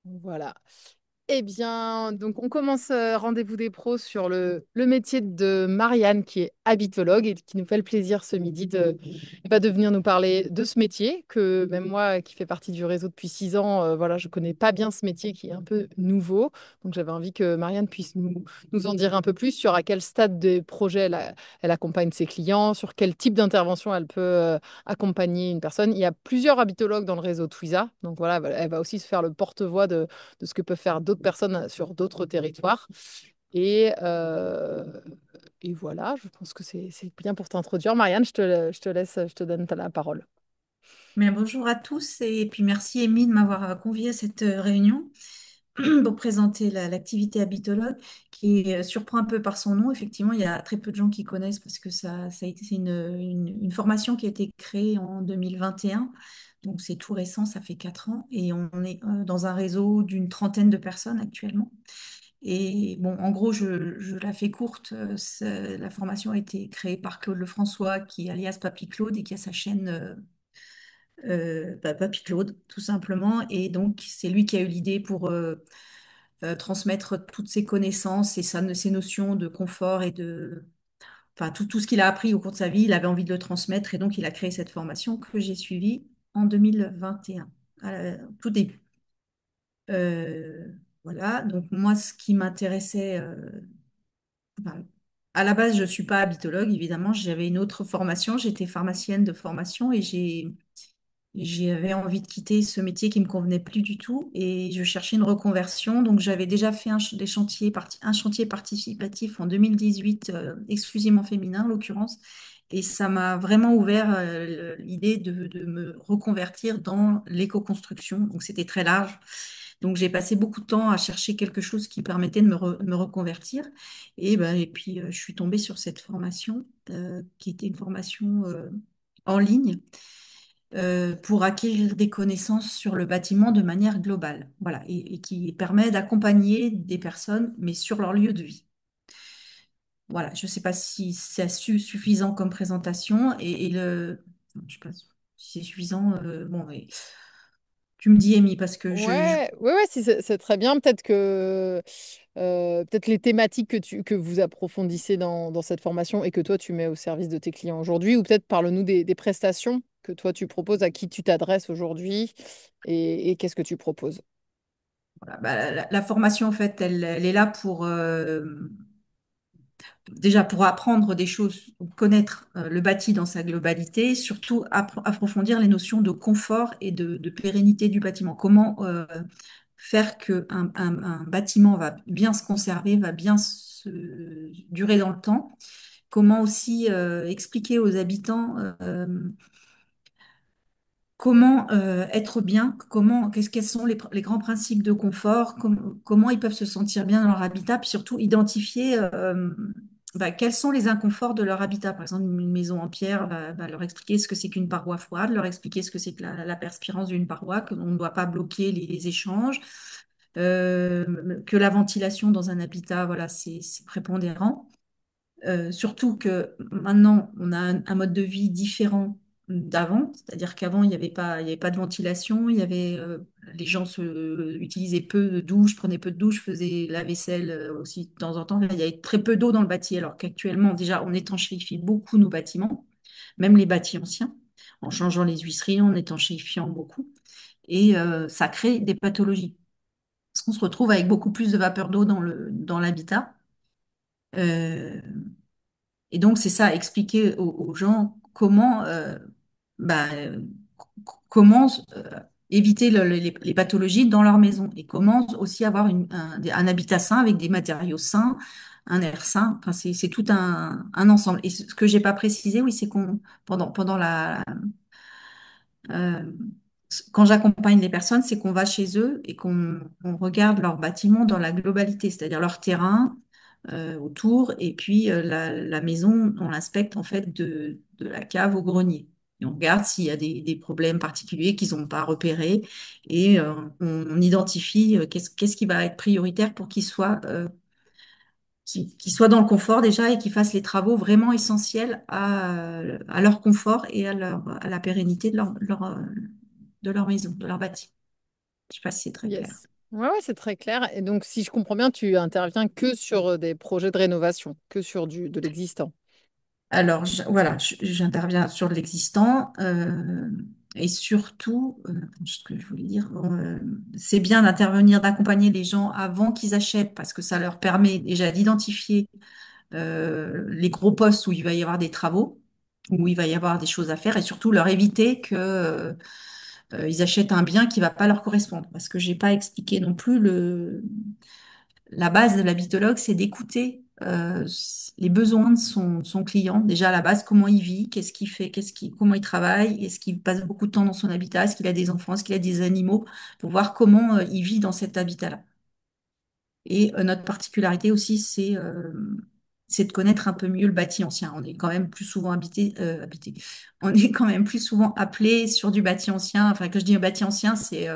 Voilà. Eh bien, donc on commence Rendez-vous des pros sur le métier de Marianne qui est habitologue et qui nous fait le plaisir ce midi de venir nous parler de ce métier que même moi qui fais partie du réseau depuis 6 ans, voilà, je connais pas bien ce métier qui est un peu nouveau. Donc j'avais envie que Marianne puisse nous en dire un peu plus sur à quel stade des projets elle accompagne ses clients, sur quel type d'intervention elle peut accompagner une personne. Il y a plusieurs habitologues dans le réseau Twiza. Donc voilà, elle va aussi se faire le porte-voix de ce que peuvent faire d'autres personnes sur d'autres territoires. Et, euh, et voilà, je pense que c'est bien pour t'introduire. Marianne, je te laisse, je te donne la parole. Mais bonjour à tous et puis merci Amy de m'avoir conviée à cette réunion pour présenter l'activité habitologue qui surprend un peu par son nom. Effectivement, il y a très peu de gens qui connaissent parce que ça a été c'est une formation qui a été créée en 2021. Donc c'est tout récent, ça fait 4 ans et on est dans un réseau d'une trentaine de personnes actuellement. Et bon, en gros, je la fais courte. La formation a été créée par Claude Lefrançois, qui est alias Papy Claude et qui a sa chaîne Papy Claude, tout simplement. Et donc, c'est lui qui a eu l'idée pour transmettre toutes ses connaissances et ses notions de confort et enfin, tout ce qu'il a appris au cours de sa vie, il avait envie de le transmettre. Et donc, il a créé cette formation que j'ai suivie en 2021, tout début. Euh, voilà, donc moi, ce qui m'intéressait, enfin, à la base, je ne suis pas habitologue, évidemment, j'avais une autre formation, j'étais pharmacienne de formation et j'avais envie de quitter ce métier qui me convenait plus du tout et je cherchais une reconversion. Donc, j'avais déjà fait un chantier participatif en 2018, exclusivement féminin en l'occurrence. Et ça m'a vraiment ouvert l'idée de me reconvertir dans l'éco-construction. Donc, c'était très large. Donc, j'ai passé beaucoup de temps à chercher quelque chose qui permettait de me reconvertir. Et puis, je suis tombée sur cette formation qui était une formation en ligne pour acquérir des connaissances sur le bâtiment de manière globale. Voilà, et qui permet d'accompagner des personnes, mais sur leur lieu de vie. Voilà, je ne sais pas si c'est suffisant comme présentation je sais pas si c'est suffisant. Bon, et tu me dis, Amy, parce que Ouais, si, c'est très bien. Peut-être les thématiques que vous approfondissez dans cette formation et que toi tu mets au service de tes clients aujourd'hui, ou peut-être parle-nous des prestations que toi tu proposes, à qui tu t'adresses aujourd'hui et qu'est-ce que tu proposes. voilà, bah, la formation, en fait, elle est là pour déjà pour apprendre des choses, connaître le bâti dans sa globalité, surtout approfondir les notions de confort et de pérennité du bâtiment. Comment faire que un bâtiment va bien se conserver, va bien durer dans le temps. Comment aussi expliquer aux habitants comment être bien, quels sont les grands principes de confort, comment ils peuvent se sentir bien dans leur habitat, puis surtout identifier quels sont les inconforts de leur habitat. Par exemple, une maison en pierre va leur expliquer ce que c'est qu'une paroi froide, leur expliquer ce que c'est que la perspirance d'une paroi, qu'on ne doit pas bloquer les échanges, que la ventilation dans un habitat, voilà, c'est prépondérant. Surtout que maintenant, on a un mode de vie différent d'avant, c'est-à-dire qu'avant, il y avait pas de ventilation, les gens utilisaient peu de douches, prenaient peu de douches, faisaient la vaisselle aussi de temps en temps. Il y avait très peu d'eau dans le bâti, alors qu'actuellement, déjà, on étanchéifie beaucoup nos bâtiments, même les bâtis anciens, en changeant les huisseries, en étanchéifiant beaucoup. Et ça crée des pathologies. Parce qu'on se retrouve avec beaucoup plus de vapeur d'eau dans l'habitat. Euh, et donc, c'est ça, expliquer aux gens bah, euh, comment éviter les pathologies dans leur maison et comment aussi avoir un habitat sain avec des matériaux sains, un air sain. Enfin, c'est tout un ensemble. Et ce que j'ai pas précisé, oui, c'est qu'on pendant euh, quand j'accompagne les personnes, c'est qu'on va chez eux et qu'on regarde leur bâtiment dans la globalité, c'est-à-dire leur terrain autour, et puis la maison, on l'inspecte en fait de la cave au grenier. Et on regarde s'il y a des problèmes particuliers qu'ils n'ont pas repérés et on identifie qu'est-ce qui va être prioritaire pour qu'ils soient dans le confort déjà et qu'ils fassent les travaux vraiment essentiels à leur confort et à la pérennité de leur maison, de leur bâti. Je sais pas si c'est très clair. Yes. Ouais, ouais, c'est très clair. Et donc, si je comprends bien, tu interviens que sur des projets de rénovation, que sur de l'existant. Alors, voilà, j'interviens sur l'existant et surtout, ce que je voulais dire, c'est bien d'intervenir, d'accompagner les gens avant qu'ils achètent parce que ça leur permet déjà d'identifier les gros postes où il va y avoir des travaux, où il va y avoir des choses à faire et surtout leur éviter que ils achètent un bien qui va pas leur correspondre. Parce que j'ai pas expliqué non plus la base de l'habitologue, c'est d'écouter les besoins de son client. Déjà à la base, comment il vit, qu'est-ce qu'il fait, comment il travaille, est-ce qu'il passe beaucoup de temps dans son habitat, est-ce qu'il a des enfants, est-ce qu'il a des animaux, pour voir comment il vit dans cet habitat-là. Et notre particularité aussi, c'est de connaître un peu mieux le bâti ancien. On est quand même plus souvent habité. On est quand même plus souvent appelé sur du bâti ancien. Enfin, que je dis un bâti ancien, c'est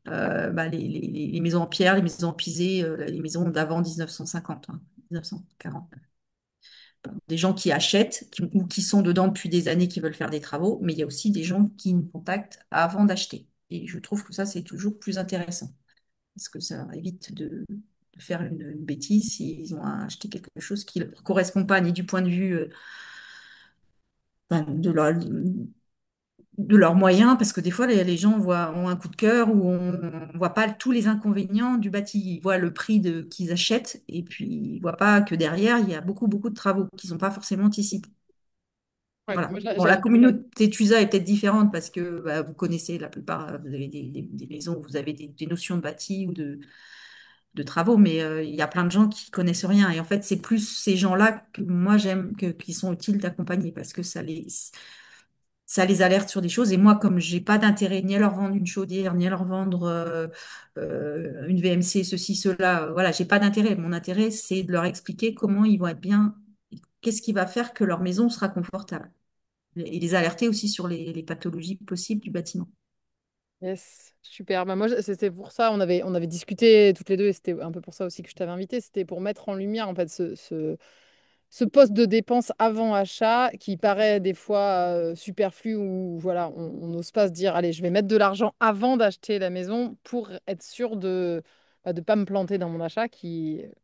bah, les maisons en pierre, les maisons en pisé, les maisons d'avant 1950, hein, 1940. Des gens qui achètent ou qui sont dedans depuis des années qui veulent faire des travaux, mais il y a aussi des gens qui nous contactent avant d'acheter. Et je trouve que ça, c'est toujours plus intéressant parce que ça évite de faire une bêtise s'ils ont acheté quelque chose qui ne leur correspond pas ni du point de vue ben, de leurs moyens, parce que des fois, les gens ont un coup de cœur ou on ne voit pas tous les inconvénients du bâti. Ils voient le prix qu'ils achètent et puis ils ne voient pas que derrière, il y a beaucoup, beaucoup de travaux qu'ils n'ont pas forcément anticipés. Ouais, Voilà. moi, Bon, la communauté TUSA est peut-être différente parce que bah, vous connaissez la plupart, vous avez des maisons où vous avez des notions de bâti ou de travaux, mais il y a plein de gens qui connaissent rien. Et en fait, c'est plus ces gens-là que moi j'aime, qui sont utiles d'accompagner parce que ça les alerte sur des choses. Et moi, comme j'ai pas d'intérêt ni à leur vendre une chaudière, ni à leur vendre une VMC, ceci, cela, voilà, j'ai pas d'intérêt. Mon intérêt, c'est de leur expliquer comment ils vont être bien, qu'est-ce qui va faire que leur maison sera confortable. Et les alerter aussi sur les pathologies possibles du bâtiment. Yes, super. Bah, moi, c'était pour ça, on avait discuté toutes les deux, et c'était un peu pour ça aussi que je t'avais invité. C'était pour mettre en lumière en fait ce poste de dépense avant achat qui paraît des fois superflu ou voilà, on n'ose pas se dire, allez, je vais mettre de l'argent avant d'acheter la maison pour être sûr de pas me planter dans mon achat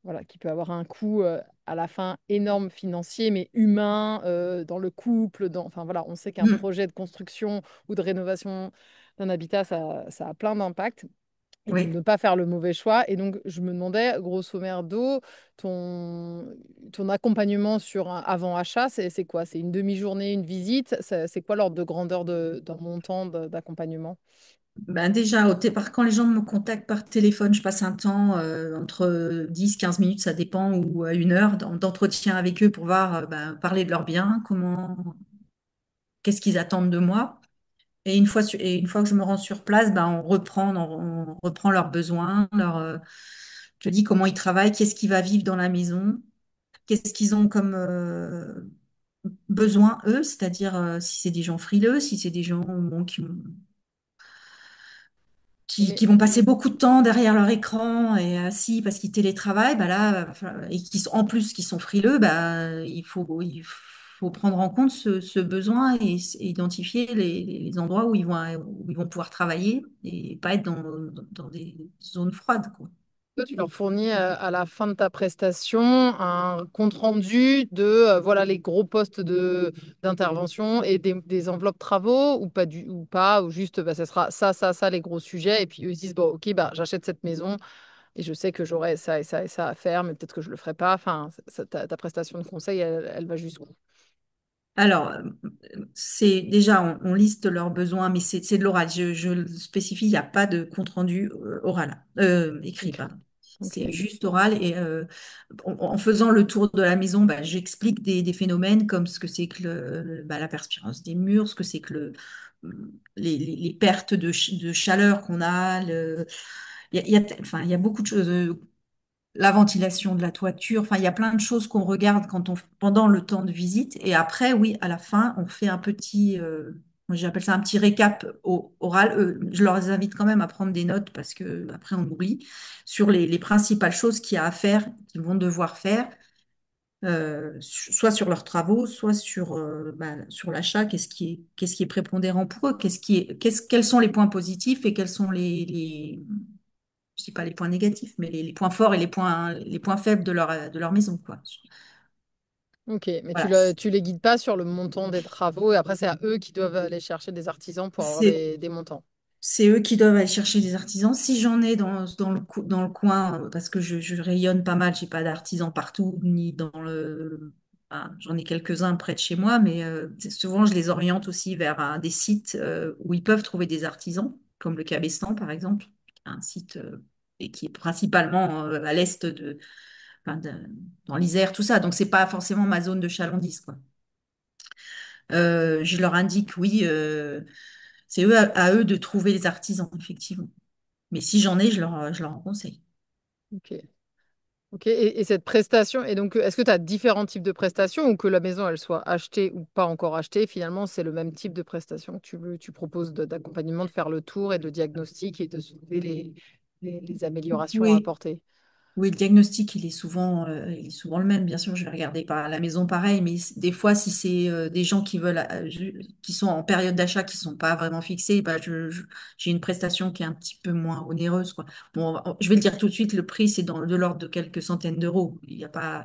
voilà, qui peut avoir un coût à la fin énorme financier, mais humain, dans le couple, enfin voilà, on sait qu'un Mm. projet de construction ou de rénovation d'un habitat, ça a plein d'impacts. Et donc, Oui. ne pas faire le mauvais choix. Et donc, je me demandais, grosso merdo, ton accompagnement sur un avant-achat, c'est quoi? C'est une demi-journée, une visite? C'est quoi l'ordre de grandeur d'un montant d'accompagnement? Ben déjà, quand les gens me contactent par téléphone, je passe un temps entre 10-15 minutes, ça dépend, ou à 1 heure d'entretien avec eux pour voir, parler de leurs biens, qu'est-ce qu'ils attendent de moi. Et une fois que je me rends sur place, ben, on reprend leurs besoins, je dis comment ils travaillent, qu'est-ce qui va vivre dans la maison, qu'est-ce qu'ils ont comme besoin, eux, c'est-à-dire si c'est des gens frileux, si c'est des gens bon, qui Mais vont passer beaucoup de temps derrière leur écran et assis parce qu'ils télétravaillent, bah là, enfin, et en plus qui sont frileux, bah, il faut prendre en compte ce besoin et identifier les endroits où ils vont pouvoir travailler et pas être dans des zones froides, quoi. toi, tu leur fournis à la fin de ta prestation un compte-rendu de voilà, les gros postes d'intervention et des enveloppes travaux ou pas, ou juste bah, ça sera ça, les gros sujets. Et puis eux ils se disent, bon, ok, bah, j'achète cette maison. Et je sais que j'aurai ça et ça et ça à faire, mais peut-être que je le ferai pas. Enfin, ta prestation de conseil, elle va jusqu'où? Alors, c'est déjà, on liste leurs besoins, mais c'est de l'oral. Je le spécifie, il n'y a pas de compte-rendu oral, écrit, Écrit. pardon. C'est Ok. juste oral. Et en faisant le tour de la maison, bah, j'explique des phénomènes comme ce que c'est que la perspirance des murs, ce que c'est que les pertes de chaleur qu'on a. Enfin, il y a beaucoup de choses. La ventilation de la toiture. Enfin, il y a plein de choses qu'on regarde pendant le temps de visite. Et après, oui, à la fin, on fait un petit, moi, j'appelle ça un petit récap oral. Je leur invite quand même à prendre des notes parce que après on oublie sur les principales choses qu'il y a à faire, qu'ils vont devoir faire, soit sur leurs travaux, soit sur l'achat. Qu'est-ce qui est prépondérant pour eux? Quels sont les points positifs et quels sont je dis pas les points négatifs, mais les points forts et les points faibles de leur maison, quoi. Ok, mais Voilà. tu les guides pas sur le montant des travaux et après c'est à eux qui doivent aller chercher des artisans pour avoir C'est des montants. C'est eux qui doivent aller chercher des artisans. Si j'en ai dans le coin, parce que je rayonne pas mal, j'ai pas d'artisans partout, ni dans le. Enfin, j'en ai quelques-uns près de chez moi, mais souvent je les oriente aussi vers des sites où ils peuvent trouver des artisans, comme le Cabestan par exemple, un site et qui est principalement à l'est enfin, dans l'Isère, tout ça. Donc c'est pas forcément ma zone de chalandise, quoi. Je leur indique, oui, c'est à eux de trouver les artisans, effectivement. Mais si j'en ai, je leur en conseille. Ok. Ok, et cette prestation, et donc est-ce que tu as différents types de prestations ou que la maison elle soit achetée ou pas encore achetée, finalement c'est le même type de prestation que tu proposes d'accompagnement, de faire le tour et de diagnostic et de trouver les améliorations à Oui, apporter. oui, le diagnostic, il est souvent le même. Bien sûr, je vais regarder par la maison pareil, mais des fois, si c'est des gens qui veulent, qui sont en période d'achat, qui sont pas vraiment fixés, bah, j'ai une prestation qui est un petit peu moins onéreuse, quoi. Bon, je vais le dire tout de suite, le prix, c'est de l'ordre de quelques centaines d'euros. Il y a quoi,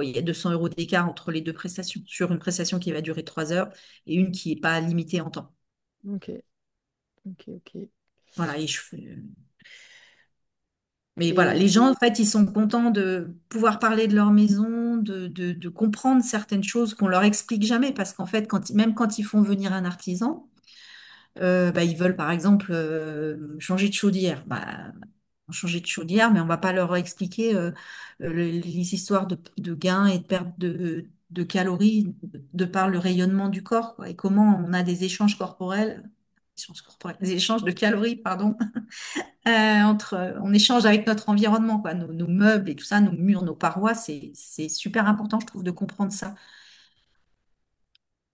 il y a 200 euros d'écart entre les deux prestations, sur une prestation qui va durer 3 heures et une qui est pas limitée en temps. Ok, ok, ok. Voilà, mais voilà, les Et gens, en fait, ils sont contents de pouvoir parler de leur maison, de comprendre certaines choses qu'on leur explique jamais, parce qu'en fait, même quand ils font venir un artisan, bah, ils veulent, par exemple, changer de chaudière. Bah, changer de chaudière, mais on va pas leur expliquer les histoires de gains et de perte de calories de par le rayonnement du corps, quoi, et comment on a des échanges de calories, pardon, on échange avec notre environnement, quoi, nos meubles et tout ça, nos murs, nos parois, c'est super important, je trouve, de comprendre ça.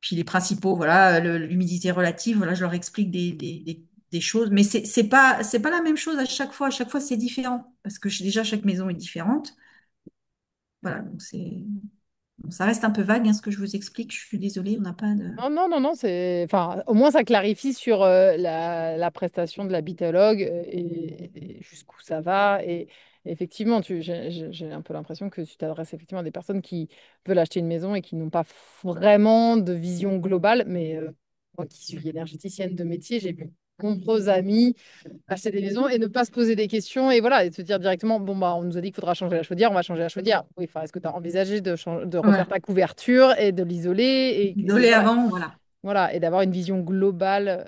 Puis les principaux, voilà, l'humidité relative, voilà, je leur explique des choses, mais c'est pas la même chose à chaque fois c'est différent, parce que déjà chaque maison est différente. Voilà, donc bon, ça reste un peu vague, hein, ce que je vous explique, je suis désolée, on n'a pas de. non, non, non, non, c'est, enfin, au moins ça clarifie sur la prestation de l'habitologue et jusqu'où ça va. Et effectivement, j'ai un peu l'impression que tu t'adresses effectivement à des personnes qui veulent acheter une maison et qui n'ont pas vraiment de vision globale. Mais moi qui suis énergéticienne de métier, j'ai vu de nombreux amis acheter des maisons et ne pas se poser des questions et voilà, et se dire directement, bon, bah, on nous a dit qu'il faudra changer la chaudière, on va changer la chaudière. Oui, enfin, est-ce que tu as envisagé de refaire Ouais, ta couverture et de l'isoler et désolée voilà. avant, voilà. Voilà, et d'avoir une vision globale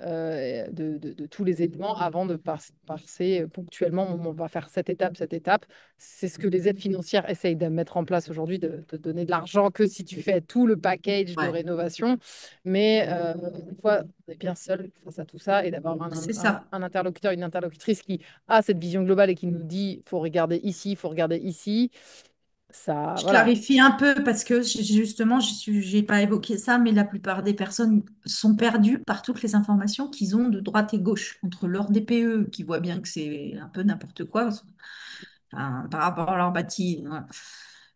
de tous les éléments avant de passer ponctuellement, bon, on va faire cette étape, cette étape. C'est ce que les aides financières essayent de mettre en place aujourd'hui, de donner de l'argent que si tu fais tout le package de Ouais, rénovation. Mais des fois, on est bien seul face à tout ça et d'avoir c'est ça. un interlocuteur, une interlocutrice qui a cette vision globale et qui nous dit, faut regarder ici, faut regarder ici. Ça, Je voilà. clarifie un peu parce que justement, j'ai pas évoqué ça, mais la plupart des personnes sont perdues par toutes les informations qu'ils ont de droite et gauche entre leur DPE, qui voit bien que c'est un peu n'importe quoi, enfin, par rapport à leur bâti. Voilà.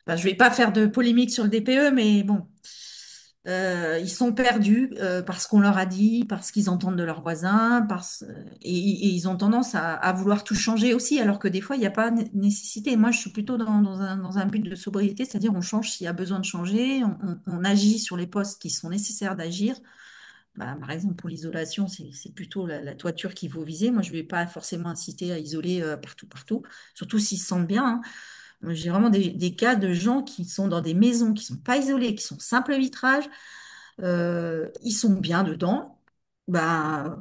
Enfin, je vais pas faire de polémique sur le DPE, mais bon, ils sont perdus parce qu'on leur a dit, parce qu'ils entendent de leurs voisins, et ils ont tendance à vouloir tout changer aussi, alors que des fois, il n'y a pas nécessité. Moi, je suis plutôt dans un but de sobriété, c'est-à-dire on change s'il y a besoin de changer, on agit sur les postes qui sont nécessaires d'agir. Bah, par exemple, pour l'isolation, c'est plutôt la toiture qu'il faut viser. Moi, je ne vais pas forcément inciter à isoler partout, partout, surtout s'ils se sentent bien, hein. Moi, j'ai vraiment des cas de gens qui sont dans des maisons qui ne sont pas isolées, qui sont simple vitrage, ils sont bien dedans. Bah,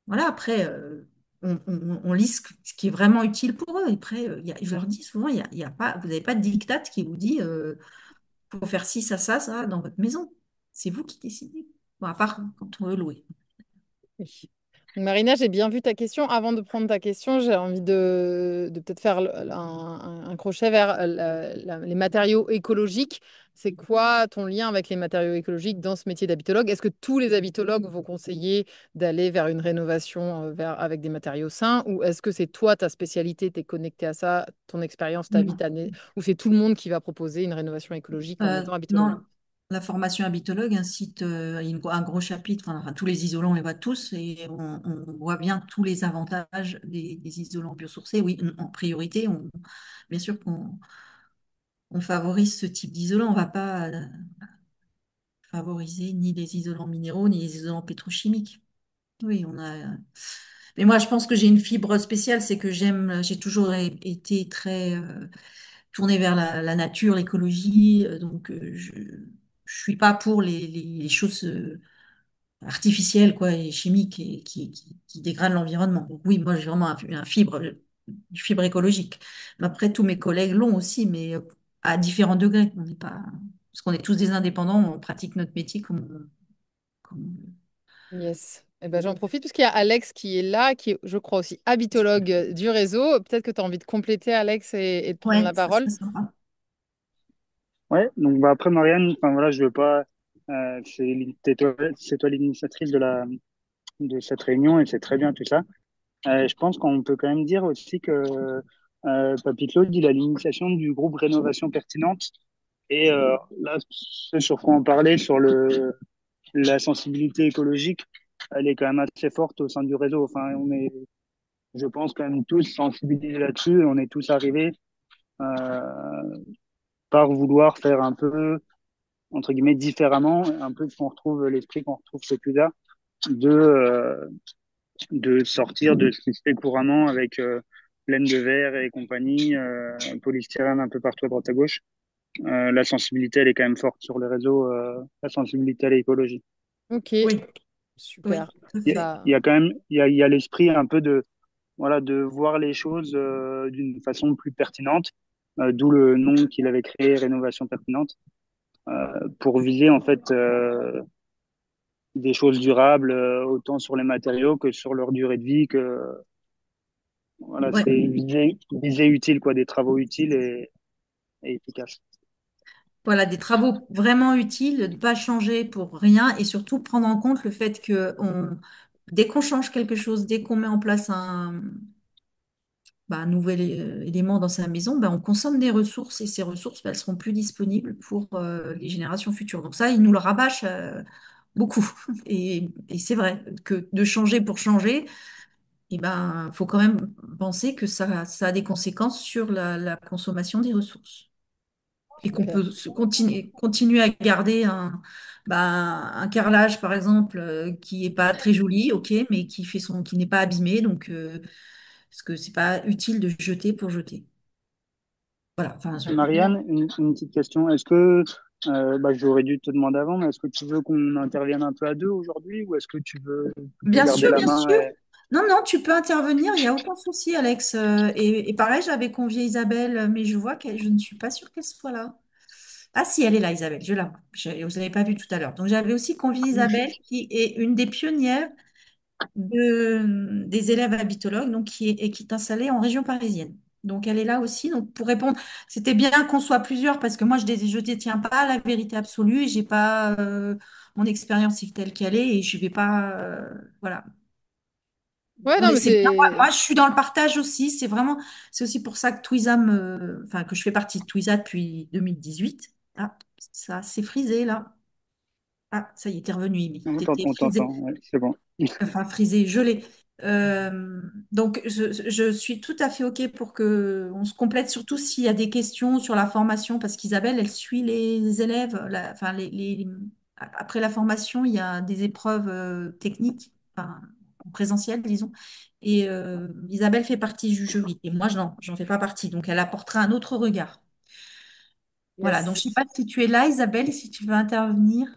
voilà, après, on lit ce qui est vraiment utile pour eux. Et après, je leur dis souvent, il y a pas, vous n'avez pas de diktat qui vous dit faut faire ci, ça dans votre maison. C'est vous qui décidez. Bon, à part quand on veut louer. Oui. Donc, Marina, j'ai bien vu ta question. Avant de prendre ta question, j'ai envie de peut-être faire un crochet vers les matériaux écologiques. C'est quoi ton lien avec les matériaux écologiques dans ce métier d'habitologue? Est-ce que tous les habitologues vont conseiller d'aller vers une rénovation avec des matériaux sains ou est-ce que c'est toi, ta spécialité, tu es connecté à ça, ton expérience, ta vie, Non. ou c'est tout le monde qui va proposer une rénovation écologique en étant Non, habitologue? la formation habitologue incite un gros chapitre, enfin, tous les isolants, on les voit tous, et on voit bien tous les avantages des isolants biosourcés. Oui, en priorité, bien sûr qu'on favorise ce type d'isolant. On ne va pas favoriser ni les isolants minéraux, ni les isolants pétrochimiques. Oui, on a. Mais moi, je pense que j'ai une fibre spéciale, c'est que j'ai toujours été très tournée vers la nature, l'écologie. Donc, je suis pas pour les choses artificielles, quoi, et chimiques et qui dégradent l'environnement. Donc, oui, moi, j'ai vraiment une fibre écologique. Mais après, tous mes collègues l'ont aussi, mais à différents degrés. On n'est pas, parce qu'on est tous des indépendants, on pratique notre métier comme Yes. Eh ben, j'en profite parce qu'il y a Alex qui est là, qui est, je crois, aussi habitologue du réseau. Peut-être que tu as envie de compléter, Alex, et de prendre ouais, la ça parole. serait sympa. Ouais, donc bah après Marianne, enfin voilà, je veux pas, c'est toi l'initiatrice de cette réunion et c'est très bien tout ça. Je pense qu'on peut quand même dire aussi que Papy Claude, il a l'initiation du groupe Rénovation Pertinente et là, ce sur quoi on parlait sur la sensibilité écologique, elle est quand même assez forte au sein du réseau. Enfin, on est, je pense quand même tous sensibilisés là-dessus et on est tous arrivés euh, par vouloir faire un peu entre guillemets différemment, un peu qu'on retrouve l'esprit qu'on retrouve chez Clusa, de de sortir de ce qui se fait couramment avec laine de verre et compagnie, polystyrène un peu partout à droite à gauche. La sensibilité, elle est quand même forte sur les réseaux, la sensibilité à l'écologie. Ok, Oui, oui, super. tout à fait. Il y Ça, a quand même, il y a l'esprit un peu de, voilà, de voir les choses d'une façon plus pertinente, d'où le nom qu'il avait créé, Rénovation Pertinente, pour viser en fait des choses durables, autant sur les matériaux que sur leur durée de vie, que voilà, Ouais. c'est visée utile, quoi, des travaux utiles et efficaces. Voilà, des travaux vraiment utiles, de ne pas changer pour rien et surtout prendre en compte le fait que dès qu'on change quelque chose, dès qu'on met en place un nouvel élément dans sa maison, on consomme des ressources et ces ressources, elles seront plus disponibles pour les générations futures. Donc ça, ils nous le rabâchent beaucoup. Et c'est vrai que de changer pour changer, faut quand même penser que ça a des conséquences sur la consommation des ressources. Et qu'on super. peut continuer à garder un carrelage, par exemple, qui est pas très joli, ok, mais qui n'est pas abîmé, donc parce que c'est pas utile de jeter pour jeter. Voilà. Enfin, Marianne, une petite question. Est-ce que, bah, j'aurais dû te demander avant, mais est-ce que tu veux qu'on intervienne un peu à deux aujourd'hui ou est-ce que tu veux plutôt bien garder sûr, la bien main sûr. Non, non, tu peux intervenir, il n'y a aucun souci, Alex. Et pareil, j'avais convié Isabelle, mais je vois que je ne suis pas sûre qu'elle soit là. Ah si, elle est là, Isabelle, je la vois. Vous n'avez pas vu tout à l'heure. Donc j'avais aussi convié Isabelle, qui est une des pionnières des élèves habitologues, donc qui est installée en région parisienne. Donc elle est là aussi. Donc pour répondre, c'était bien qu'on soit plusieurs parce que moi je détiens pas la vérité absolue et j'ai pas mon expérience est telle qu'elle est et je vais pas voilà. Ouais, non, Mais mais c'est bien. c'est. Moi, je suis dans le partage aussi. C'est aussi pour ça que enfin que je fais partie de Twiza depuis 2018. Ah, ça s'est frisé là. Ah, ça y est, t'es revenu, Amy. T'étais on frisé. t'entend, ouais, c'est bon. Enfin frisé, gelé. Donc, je suis tout à fait OK pour que on se complète, surtout s'il y a des questions sur la formation, parce qu'Isabelle, elle suit les élèves. Enfin, après la formation, il y a des épreuves techniques, enfin, en présentiel, disons. Et Isabelle fait partie du jury. Et moi, j'en fais pas partie. Donc, elle apportera un autre regard. Voilà. Donc, je sais Yes. pas si tu es là, Isabelle, si tu veux intervenir.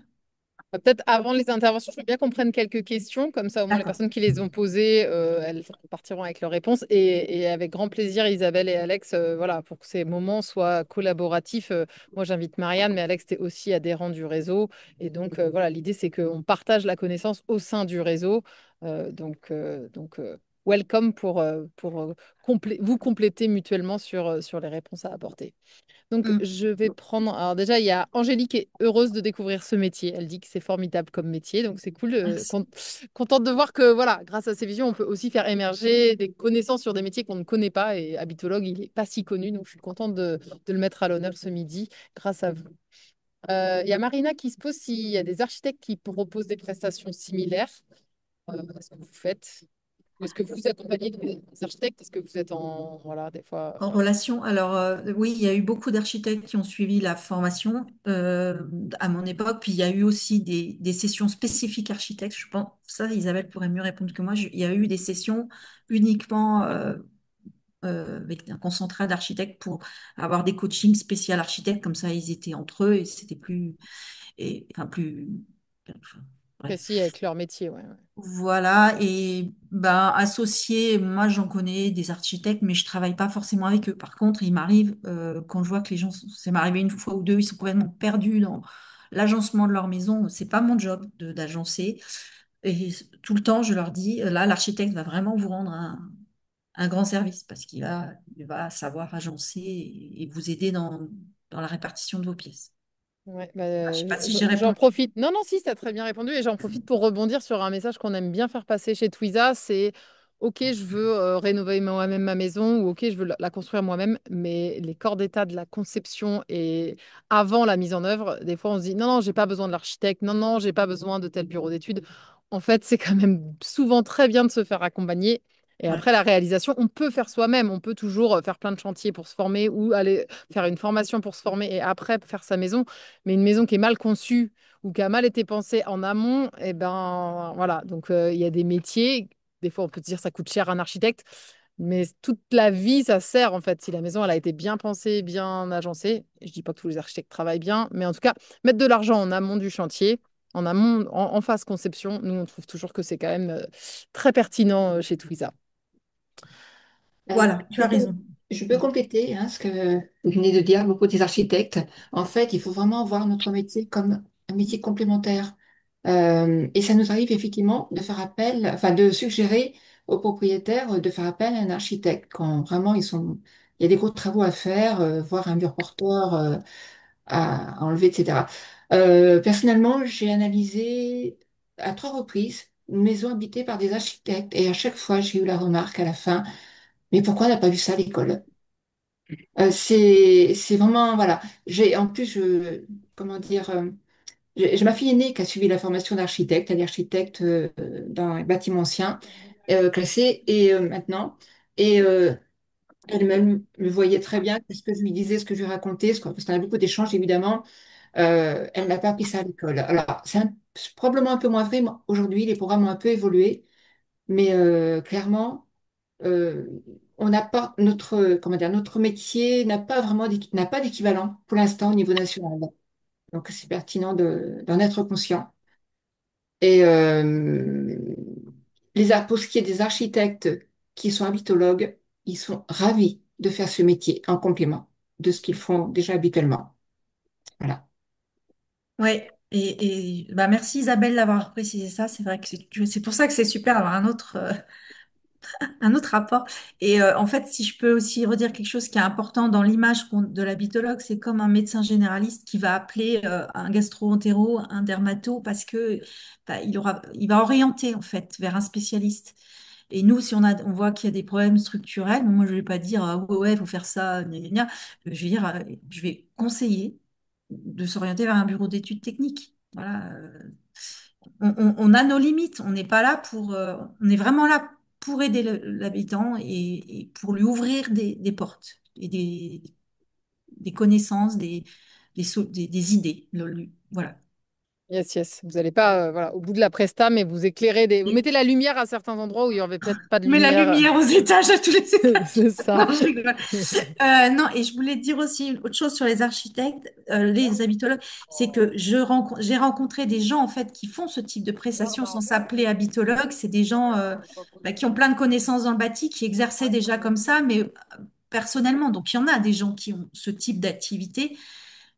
Peut-être avant les interventions, je veux bien qu'on prenne quelques questions, comme ça au moins les D'accord. personnes qui les ont posées, elles partiront avec leurs réponses. Et avec grand plaisir, Isabelle et Alex, voilà, pour que ces moments soient collaboratifs. Moi, j'invite Marianne, mais Alex, tu aussi adhérent du réseau. Et donc, voilà, l'idée, c'est qu'on partage la connaissance au sein du réseau. Welcome pour vous compléter mutuellement sur les réponses à apporter. Donc, Mm. je vais prendre. Alors, déjà, il y a Angélique qui est heureuse de découvrir ce métier. Elle dit que c'est formidable comme métier. Donc, c'est cool. Merci. Contente de voir que, voilà, grâce à ces visions, on peut aussi faire émerger des connaissances sur des métiers qu'on ne connaît pas. Et habitologue, il n'est pas si connu. Donc, je suis contente de le mettre à l'honneur ce midi grâce à vous. Il y a Marina qui se pose s'il y a des architectes qui proposent des prestations similaires. Est-ce que vous faites? Ou est-ce que vous accompagnez des architectes? Est-ce que vous êtes en... Voilà, des fois... En Voilà. relation, alors oui, il y a eu beaucoup d'architectes qui ont suivi la formation à mon époque, puis il y a eu aussi des sessions spécifiques architectes. Je pense, ça, Isabelle pourrait mieux répondre que moi. Il y a eu des sessions uniquement avec un concentrat d'architectes pour avoir des coachings spéciaux architectes, comme ça ils étaient entre eux et c'était plus, et, enfin, plus, enfin, bref. Précis avec leur métier, ouais. Voilà, et ben associés, moi j'en connais des architectes, mais je travaille pas forcément avec eux. Par contre, il m'arrive quand je vois que les gens, ça m'est arrivé une fois ou deux, ils sont complètement perdus dans l'agencement de leur maison. C'est pas mon job d'agencer. Et tout le temps, je leur dis, là, l'architecte va vraiment vous rendre un grand service parce il va savoir agencer et vous aider dans la répartition de vos pièces. Ouais, bah, Je sais pas si j'ai j'en répondu. profite. Non, non, si, ça a très bien répondu. Et j'en profite pour rebondir sur un message qu'on aime bien faire passer chez Twiza. C'est OK, je veux rénover moi-même ma maison ou OK, je veux la construire moi-même. Mais les corps d'état de la conception et avant la mise en œuvre, des fois, on se dit non, non, j'ai pas besoin de l'architecte. Non, non, j'ai pas besoin de tel bureau d'études. En fait, c'est quand même souvent très bien de se faire accompagner. Et Ouais, après, la réalisation, on peut faire soi-même. On peut toujours faire plein de chantiers pour se former ou aller faire une formation pour se former et après faire sa maison. Mais une maison qui est mal conçue ou qui a mal été pensée en amont, eh ben voilà. Donc il y a des métiers, des fois on peut se dire ça coûte cher un architecte, mais toute la vie ça sert en fait. Si la maison elle a été bien pensée, bien agencée, je dis pas que tous les architectes travaillent bien, mais en tout cas mettre de l'argent en amont du chantier, en amont, en phase conception, nous on trouve toujours que c'est quand même très pertinent chez Twiza. voilà, tu Je as peux, raison. je peux compléter hein, ce que vous venez de dire à propos des architectes. En fait, il faut vraiment voir notre métier comme un métier complémentaire. Et ça nous arrive effectivement de faire appel, enfin de suggérer aux propriétaires de faire appel à un architecte quand vraiment il y a des gros travaux à faire, voir un mur porteur à enlever, etc. Personnellement, j'ai analysé à 3 reprises une maison habitée par des architectes et à chaque fois, j'ai eu la remarque à la fin. Mais pourquoi on n'a pas vu ça à l'école? C'est vraiment, voilà. En plus, comment dire, j'ai ma fille aînée qui a suivi la formation d'architecte, elle est architecte dans les bâtiments anciens, classée, et maintenant, et elle-même me voyait très bien, ce que je lui disais, ce que je lui racontais, parce qu'on a beaucoup d'échanges, évidemment. Elle n'a pas appris ça à l'école. Alors, c'est probablement un peu moins vrai aujourd'hui, les programmes ont un peu évolué, mais clairement, euh, on n'a pas comment dire, notre métier n'a pas vraiment n'a pas d'équivalent pour l'instant au niveau national. Donc c'est pertinent d'en être conscient. Et pour ce qui est des architectes qui sont habitologues, ils sont ravis de faire ce métier en complément de ce qu'ils font déjà habituellement. Voilà. Ouais, bah merci Isabelle d'avoir précisé ça. C'est vrai que c'est pour ça que c'est super d'avoir un autre rapport. Et en fait, si je peux aussi redire quelque chose qui est important dans l'image de l'habitologue, c'est comme un médecin généraliste qui va appeler un gastro-entérologue, un dermato, parce que bah, il va orienter en fait vers un spécialiste. Et nous, si on voit qu'il y a des problèmes structurels, moi je vais pas dire ah ouais, ouais, faut faire ça, gna, gna, gna. Je vais dire, je vais conseiller de s'orienter vers un bureau d'études techniques. Voilà. On a nos limites. On n'est pas là on est vraiment là pour aider l'habitant et pour lui ouvrir des portes et des connaissances, des idées. Voilà. Yes, yes. Vous n'allez pas voilà, au bout de la presta, mais vous éclairez des... Vous Et mettez la lumière à certains endroits où il n'y avait peut-être pas de on met la lumière. lumière aux étages, à tous les étages. C'est ça. Non, je rigole. Non, et je voulais dire aussi une autre chose sur les architectes, les habitologues, c'est que j'ai rencontré des gens en fait qui font ce type de prestation sans s'appeler habitologue. C'est des gens bah, qui ont plein de connaissances dans le bâti, qui exerçaient déjà comme ça, mais personnellement. Donc il y en a des gens qui ont ce type d'activité,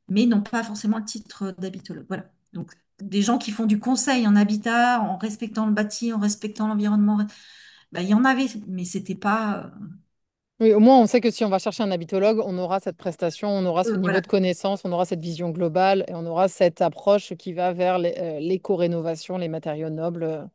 mais n'ont pas forcément le titre d'habitologue. Voilà. Donc des gens qui font du conseil en habitat, en respectant le bâti, en respectant l'environnement. Bah, il y en avait, mais c'était pas. Oui, au moins, on sait que si on va chercher un habitologue, on aura cette prestation, on aura ce niveau Voilà. de connaissance, on aura cette vision globale et on aura cette approche qui va vers l'éco-rénovation, les matériaux nobles.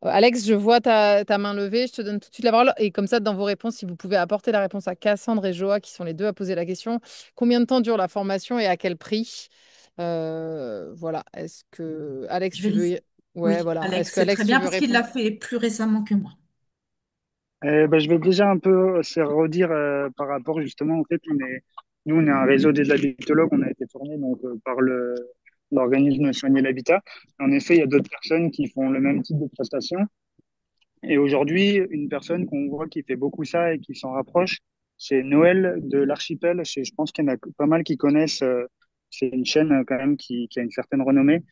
Alex, je vois ta main levée, je te donne tout de suite la parole. Et comme ça, dans vos réponses, si vous pouvez apporter la réponse à Cassandre et Joa, qui sont les deux à poser la question, combien de temps dure la formation et à quel prix? Voilà. Est-ce que Alex, Je vais tu veux laisser. Ouais, Oui, voilà. Est-ce Alex, que c'est très Alex, tu bien veux parce qu'il répondre? l'a fait plus récemment que moi. Ben, je vais déjà un peu se redire par rapport justement au fait nous on est un réseau des habitologues, on a été formé donc par l'organisme Soigner l'Habitat. En effet, il y a d'autres personnes qui font le même type de prestation. Et aujourd'hui, une personne qu'on voit qui fait beaucoup ça et qui s'en rapproche, c'est Noël de l'Archipel. Je pense qu'il y en a pas mal qui connaissent. C'est une chaîne quand même qui a une certaine renommée.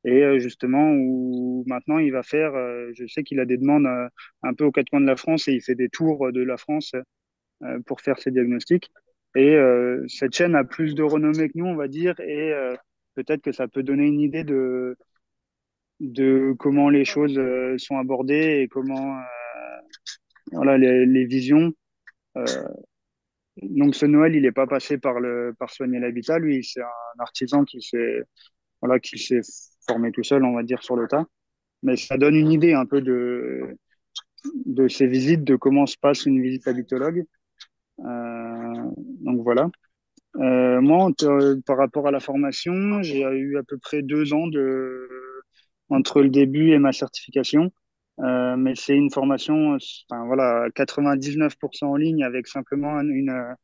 Et justement, où maintenant il va faire, je sais qu'il a des demandes un peu aux quatre coins de la France et il fait des tours de la France pour faire ses diagnostics. Et cette chaîne a plus de renommée que nous, on va dire, et peut-être que ça peut donner une idée de comment les choses sont abordées et comment voilà les visions. Euh, donc ce Noël, il n'est pas passé par Soigner l'Habitat, lui, c'est un artisan qui s'est formé tout seul, on va dire, sur le tas. Mais ça donne une idée un peu de ces visites, de comment se passe une visite habitologue. Donc voilà. Moi, par rapport à la formation, j'ai eu à peu près 2 ans entre le début et ma certification. Mais c'est une formation, enfin, voilà, 99% en ligne avec simplement un,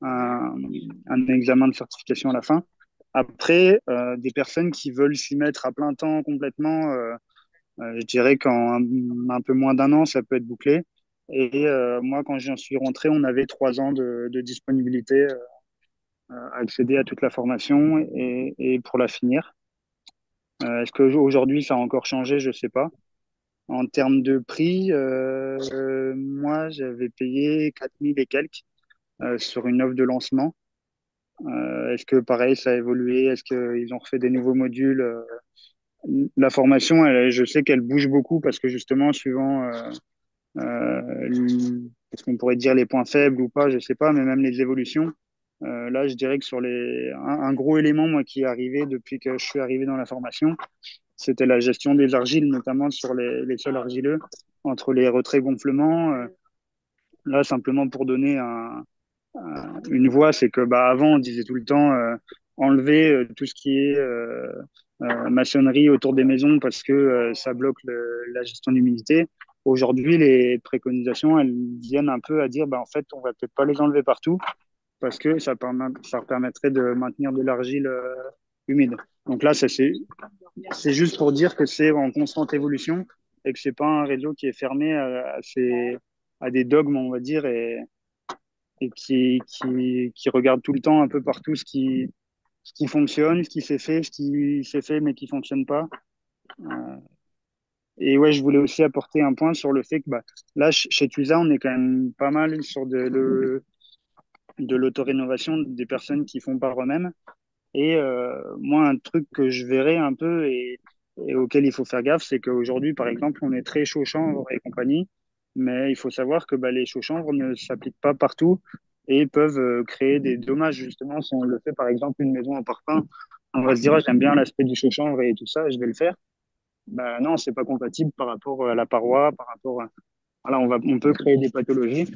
un examen de certification à la fin. Après, des personnes qui veulent s'y mettre à plein temps complètement, je dirais qu'en un peu moins d'1 an, ça peut être bouclé. Et moi, quand j'en suis rentré, on avait 3 ans de disponibilité à accéder à toute la formation et pour la finir. Est-ce qu'aujourd'hui, ça a encore changé? Je sais pas. En termes de prix, moi, j'avais payé 4000 et quelques sur une offre de lancement. Est-ce que pareil, ça a évolué? Est-ce qu'ils ont refait des nouveaux modules? La formation, je sais qu'elle bouge beaucoup parce que justement, suivant est-ce qu'on pourrait dire les points faibles ou pas, je sais pas, mais même les évolutions. Là, je dirais que sur un gros élément, moi, qui est arrivé depuis que je suis arrivé dans la formation, c'était la gestion des argiles, notamment sur les sols argileux, entre les retraits gonflements. Là, simplement pour donner une voix, c'est que bah, avant, on disait tout le temps enlever tout ce qui est maçonnerie autour des maisons parce que ça bloque la gestion d'humidité. Aujourd'hui, les préconisations, elles viennent un peu à dire, bah, en fait, on va peut-être pas les enlever partout parce que ça permettrait de maintenir de l'argile humide. Donc là, c'est juste pour dire que c'est en constante évolution et que c'est pas un réseau qui est fermé à des dogmes, on va dire, et qui regarde tout le temps un peu partout ce qui fonctionne, ce qui s'est fait, ce qui s'est fait mais qui fonctionne pas. Euh, et ouais, je voulais aussi apporter un point sur le fait que bah, là, chez TUSA, on est quand même pas mal sur de l'autorénovation des personnes qui font par eux-mêmes. Et moi, un truc que je verrais un peu et auquel il faut faire gaffe, c'est qu'aujourd'hui, par exemple, on est très chaud chanvre et compagnie, mais il faut savoir que bah, les chauds chanvre ne s'appliquent pas partout et peuvent créer des dommages, justement, si on le fait, par exemple, une maison en parpaing. On va se dire, oh, j'aime bien l'aspect du chaud chanvre et tout ça, je vais le faire. Bah, non, c'est pas compatible par rapport à la paroi, par rapport à... Voilà, on peut créer des pathologies.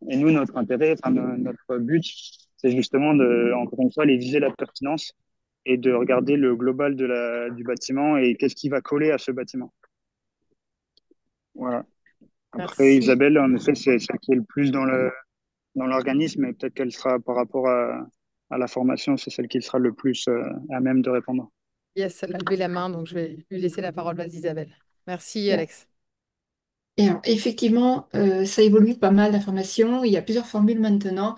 Et nous, notre intérêt, enfin, notre but, c'est justement de, encore une fois, les viser la pertinence et de regarder le global du bâtiment et qu'est-ce qui va coller à ce bâtiment. Voilà. Après, Merci. Isabelle, en effet, c'est celle qui est le plus dans l'organisme et peut-être qu'elle sera par rapport à la formation, c'est celle qui sera le plus à même de répondre. Yes, elle a levé la main, donc je vais lui laisser la parole. Vas-y, Isabelle. Merci, Bon. Alex. Et alors, effectivement, ça évolue pas mal l'information. Il y a plusieurs formules maintenant.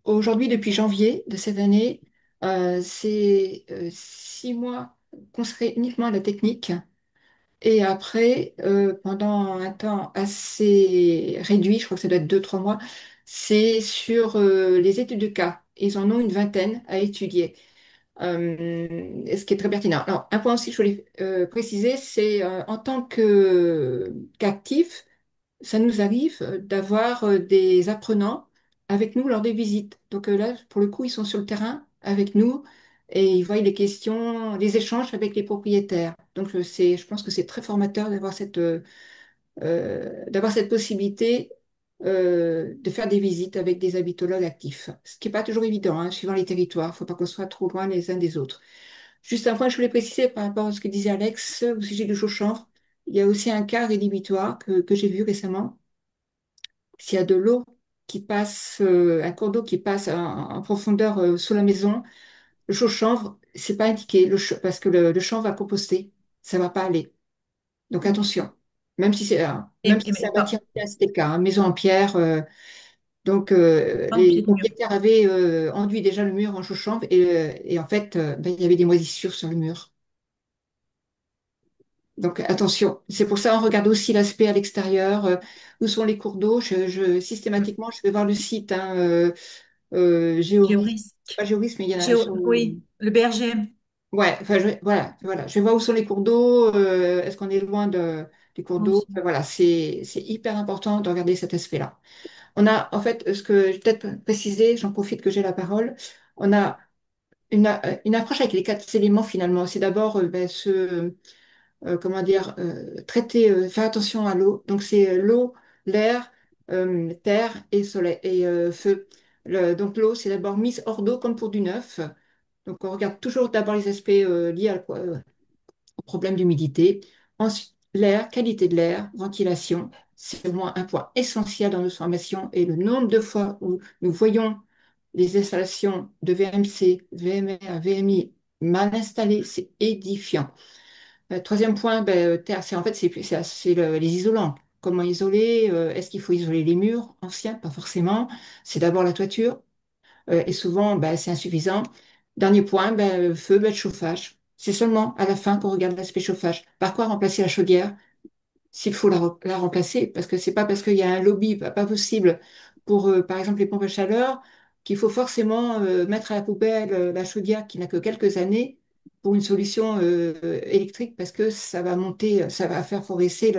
Aujourd'hui, depuis janvier de cette année, c'est 6 mois consacrés uniquement à la technique. Et après, pendant un temps assez réduit, je crois que ça doit être 2, 3 mois, c'est sur les études de cas. Ils en ont une vingtaine à étudier. Ce qui est très pertinent. Alors, un point aussi que je voulais préciser, c'est en tant qu'actif, ça nous arrive d'avoir des apprenants avec nous lors des visites. Donc là, pour le coup, ils sont sur le terrain avec nous et ils voient les questions, les échanges avec les propriétaires. Donc je pense que c'est très formateur d'avoir d'avoir cette possibilité de faire des visites avec des habitologues actifs. Ce qui n'est pas toujours évident, hein, suivant les territoires. Il ne faut pas qu'on soit trop loin les uns des autres. Juste un point que je voulais préciser par rapport à ce que disait Alex au sujet du chanvre. Il y a aussi un cas rédhibitoire que j'ai vu récemment. S'il y a de l'eau qui passe, un cours d'eau qui passe en profondeur sous la maison, le chanvre, c'est pas indiqué parce que le chanvre va composter. Ça va pas aller. Donc attention. Même si c'est un bâtiment, en pierre, c'était le cas, hein, maison en pierre. Donc Pas au les pied de mur. propriétaires avaient enduit déjà le mur en chanvre et en fait, ben, il y avait des moisissures sur le mur. Donc attention, c'est pour ça on regarde aussi l'aspect à l'extérieur, où sont les cours d'eau. Mm. Systématiquement, je vais voir le site hein, Géoris, Géorisque. pas Géoris, mais il y en a Oui, le BRGM ouais, enfin, voilà, je vais voir où sont les cours d'eau, est-ce qu'on est loin des cours d'eau. aussi. Enfin, voilà, c'est hyper important de regarder cet aspect-là. On a en fait, ce que je vais peut-être préciser, j'en profite que j'ai la parole, on a une approche avec les quatre éléments finalement. C'est d'abord ben, comment dire, traiter, faire attention à l'eau. Donc c'est l'eau, l'air, terre et soleil et feu. Donc l'eau, c'est d'abord mise hors d'eau comme pour du neuf. Donc on regarde toujours d'abord les aspects liés au problème d'humidité. Ensuite, l'air, qualité de l'air, ventilation. C'est vraiment un point essentiel dans nos formations et le nombre de fois où nous voyons les installations de VMC, VMR, VMI mal installées, c'est édifiant. Troisième point, ben, terre, c'est en fait les isolants. Comment isoler? Est-ce qu'il faut isoler les murs anciens? Pas forcément. C'est d'abord la toiture. Et souvent, ben, c'est insuffisant. Dernier point, ben, feu, ben, le chauffage. C'est seulement à la fin qu'on regarde l'aspect chauffage. Par quoi remplacer la chaudière? S'il faut la remplacer, parce que c'est pas parce qu'il y a un lobby pas possible pour, par exemple, les pompes à chaleur, qu'il faut forcément mettre à la poubelle la chaudière qui n'a que quelques années pour une solution électrique, parce que ça va monter, ça va faire progresser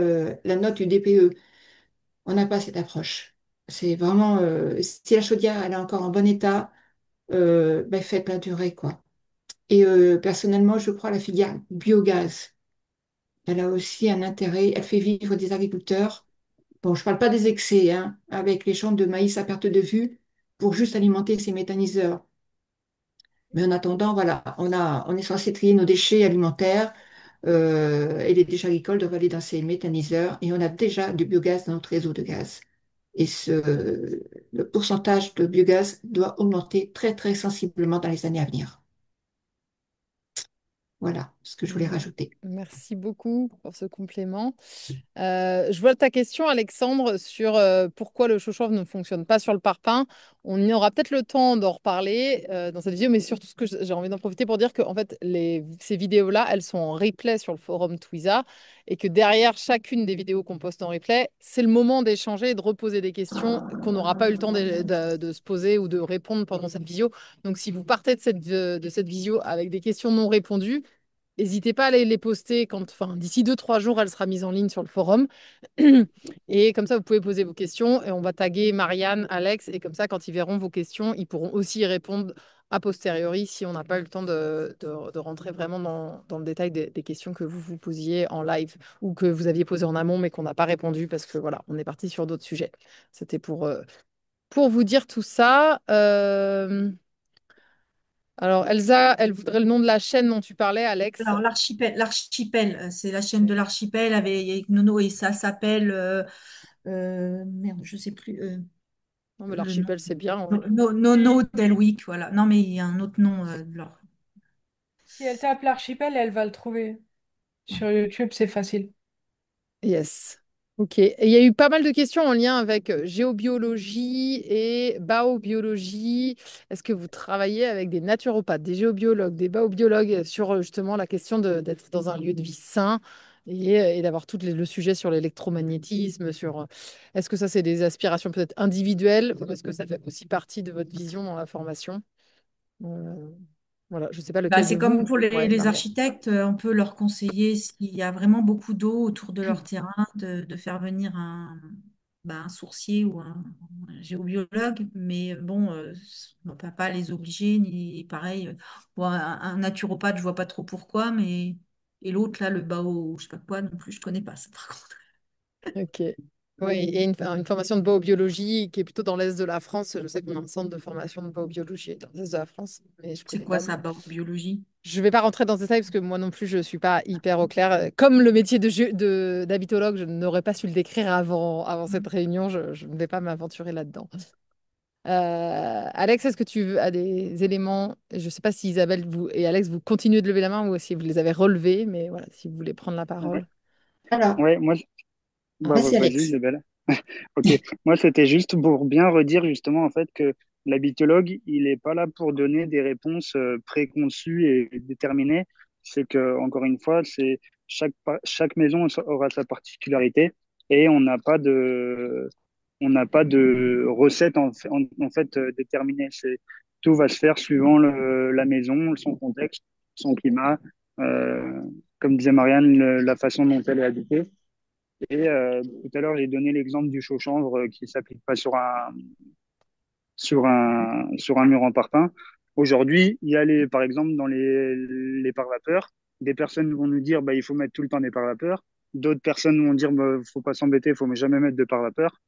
la note du DPE. On n'a pas cette approche. C'est vraiment, si la chaudière elle est encore en bon état, ben, faites-la durer, quoi. Et personnellement, je crois à la filière biogaz. Elle a aussi un intérêt, elle fait vivre des agriculteurs. Bon, je ne parle pas des excès, hein, avec les champs de maïs à perte de vue pour juste alimenter ces méthaniseurs. Mais en attendant, voilà, on est censé trier nos déchets alimentaires et les déchets agricoles doivent aller dans ces méthaniseurs et on a déjà du biogaz dans notre réseau de gaz. Et le pourcentage de biogaz doit augmenter très, très sensiblement dans les années à venir. Voilà ce que je voulais rajouter. Merci beaucoup pour ce complément. Je vois ta question, Alexandre, sur pourquoi le chaud-chauffe ne fonctionne pas sur le parpaing. On aura peut-être le temps d'en reparler dans cette vidéo, mais surtout, ce que j'ai envie d'en profiter pour dire que en fait, ces vidéos-là, elles sont en replay sur le forum Twiza et que derrière chacune des vidéos qu'on poste en replay, c'est le moment d'échanger et de reposer des questions qu'on n'aura pas eu le temps de se poser ou de répondre pendant cette visio. Donc, si vous partez de cette visio avec des questions non répondues, n'hésitez pas à les poster enfin, d'ici 2, 3 jours, elle sera mise en ligne sur le forum. Et comme ça, vous pouvez poser vos questions et on va taguer Marianne, Alex. Et comme ça, quand ils verront vos questions, ils pourront aussi y répondre a posteriori si on n'a pas eu le temps de rentrer vraiment dans le détail des questions que vous vous posiez en live ou que vous aviez posées en amont mais qu'on n'a pas répondu parce que voilà, on est parti sur d'autres sujets. C'était pour vous dire tout ça. Alors, Elsa, elle voudrait le nom de la chaîne dont tu parlais, Alex. Alors, l'archipel, c'est la chaîne de l'archipel avec Nono et ça s'appelle, merde, je sais plus Non, mais le nom. l'archipel, c'est bien, ouais. Nono Delwick, voilà. Non, mais il y a un autre nom. Si elle tape l'archipel, elle va le trouver. Sur YouTube, c'est facile. Yes. Ok. Et il y a eu pas mal de questions en lien avec géobiologie et baobiologie. Est-ce que vous travaillez avec des naturopathes, des géobiologues, des baobiologues sur justement la question d'être dans un lieu de vie sain et d'avoir tout le sujet sur l'électromagnétisme, sur est-ce que ça c'est des aspirations peut-être individuelles ou est-ce que ça fait aussi partie de votre vision dans la formation? Euh, voilà, je ne sais pas Bah, lequel de c'est comme vous. pour Ouais, les Marianne. architectes, on peut leur conseiller s'il y a vraiment beaucoup d'eau autour de leur terrain, de faire venir un sourcier ou un géobiologue. Mais bon, on ne peut pas les obliger, ni pareil. Bon, un naturopathe, je vois pas trop pourquoi, mais et l'autre là, le bao, je sais pas quoi, non plus, je connais pas ça par contre. Ok. Oui, et une formation de biobiologie qui est plutôt dans l'est de la France. Je sais qu'on a un centre de formation de biobiologie dans l'est de la France, mais je C'est connais quoi pas. ça, biologie? Je vais pas rentrer dans ce détail parce que moi non plus, je suis pas hyper au clair. Comme le métier d'habitologue, je n'aurais pas su le décrire avant cette réunion. Je ne vais pas m'aventurer là-dedans. Alex, est-ce que tu as des éléments? Je ne sais pas si Isabelle vous, et Alex, vous continuez de lever la main ou si vous les avez relevés, mais voilà, si vous voulez prendre la Ouais, parole. Alors, ouais, vas-y vas-y, Alex. Isabelle. Ok, moi c'était juste pour bien redire justement en fait que l'habitologue, il n'est pas là pour donner des réponses préconçues et déterminées. C'est que, encore une fois, c'est chaque maison aura sa particularité et on n'a pas de recette en fait déterminée. Tout va se faire suivant la maison, son contexte, son climat, euh, comme disait Marianne, la façon dont elle est habitée. Et tout à l'heure, j'ai donné l'exemple du chaud-chanvre qui s'applique pas sur un mur en parpaing. Aujourd'hui, il y a par exemple, dans les pare-vapeurs, des personnes vont nous dire, bah, il faut mettre tout le temps des pare-vapeurs. D'autres personnes vont dire, bah, faut pas s'embêter, faut jamais mettre de pare-vapeur.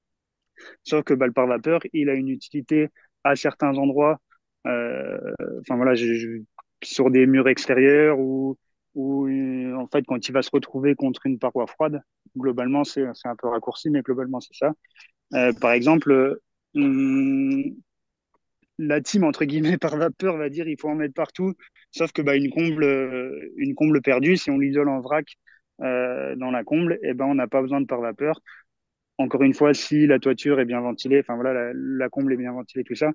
Sauf que bah, le pare-vapeur, il a une utilité à certains endroits. Euh, enfin voilà, sur des murs extérieurs ou en fait, quand il va se retrouver contre une paroi froide, globalement, c'est un peu raccourci, mais globalement, c'est ça. Par exemple, hum, la team entre guillemets par vapeur va dire il faut en mettre partout, sauf que bah, une comble perdue, si on l'isole en vrac dans la comble, et ben on n'a pas besoin de par vapeur. Encore une fois, si la toiture est bien ventilée, enfin voilà, la comble est bien ventilée, tout ça.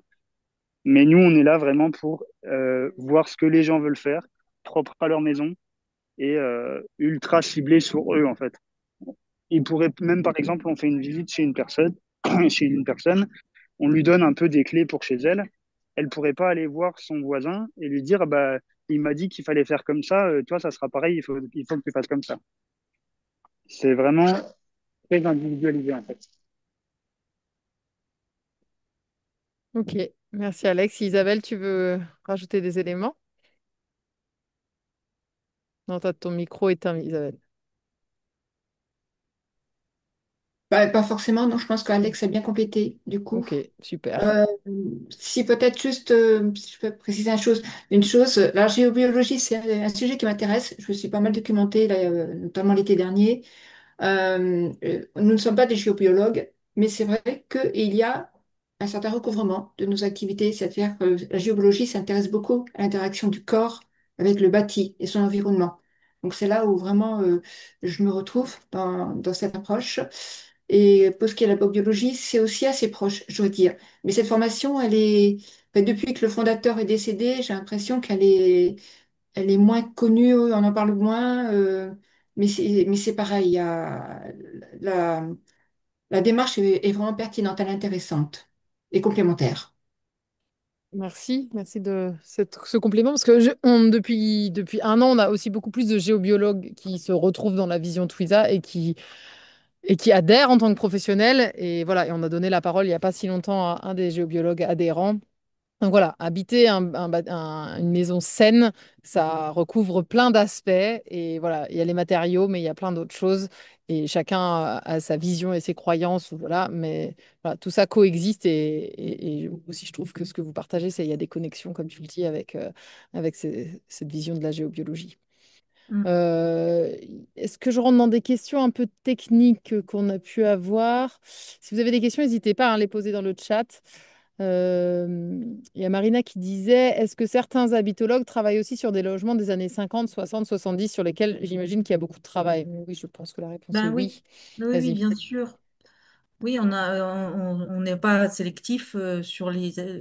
Mais nous, on est là vraiment pour voir ce que les gens veulent faire, propre à leur maison et ultra ciblé sur eux en fait. Il pourrait même, par exemple, on fait une visite chez une personne, chez une personne, on lui donne un peu des clés pour chez elle. Elle pourrait pas aller voir son voisin et lui dire, bah, il m'a dit qu'il fallait faire comme ça, toi, ça sera pareil, il faut que tu fasses comme ça. C'est vraiment très individualisé, en fait. Ok, merci Alex. Isabelle, tu veux rajouter des éléments? Non, ton micro éteint, Isabelle. Pas forcément, non, je pense qu'Alex a bien complété, du coup. Ok, super. Euh, Si peut-être juste, si je peux préciser une chose, la géobiologie, c'est un sujet qui m'intéresse. Je me suis pas mal documentée, là, notamment l'été dernier. Nous ne sommes pas des géobiologues, mais c'est vrai qu'il y a un certain recouvrement de nos activités, c'est-à-dire que la géobiologie s'intéresse beaucoup à l'interaction du corps avec le bâti et son environnement. Donc c'est là où vraiment je me retrouve dans cette approche. Et pour ce qui est de la biologie, c'est aussi assez proche, je dois dire. Mais cette formation, enfin, depuis que le fondateur est décédé, j'ai l'impression elle est moins connue, on en parle moins. Mais c'est pareil, la, la démarche est vraiment pertinente, elle est intéressante et complémentaire. Merci de ce compliment parce que depuis un an, on a aussi beaucoup plus de géobiologues qui se retrouvent dans la vision Twiza et qui adhèrent en tant que professionnels. Et voilà, et on a donné la parole il n'y a pas si longtemps à un des géobiologues adhérents. Donc voilà, habiter une maison saine, ça recouvre plein d'aspects. Et voilà, il y a les matériaux, mais il y a plein d'autres choses. Et chacun a sa vision et ses croyances. Ou voilà, mais voilà, tout ça coexiste. Et aussi, je trouve que ce que vous partagez, c'est il y a des connexions, comme tu le dis, avec cette vision de la géobiologie. Mm. Euh, Est-ce que je rentre dans des questions un peu techniques qu'on a pu avoir? Si vous avez des questions, n'hésitez pas à les poser dans le chat. Il y a Marina qui disait, est-ce que certains habitologues travaillent aussi sur des logements des années 50, 60, 70 sur lesquels j'imagine qu'il y a beaucoup de travail? Oui, je pense que la réponse est Ben oui, oui. oui, Vas-y. bien sûr. Oui, on n'est pas sélectif sur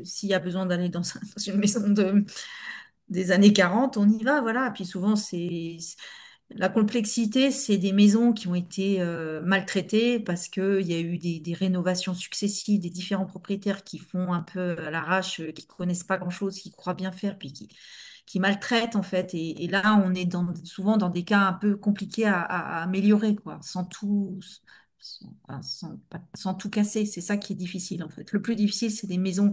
s'il y a besoin d'aller dans une maison des années 40, on y va, voilà. Puis souvent, la complexité, c'est des maisons qui ont été maltraitées parce qu'il y a eu des rénovations successives, des différents propriétaires qui font un peu à l'arrache, qui connaissent pas grand-chose, qui croient bien faire, puis qui maltraitent en fait. Et là, on est souvent dans des cas un peu compliqués à améliorer, quoi, sans tout casser. C'est ça qui est difficile en fait. Le plus difficile, c'est des maisons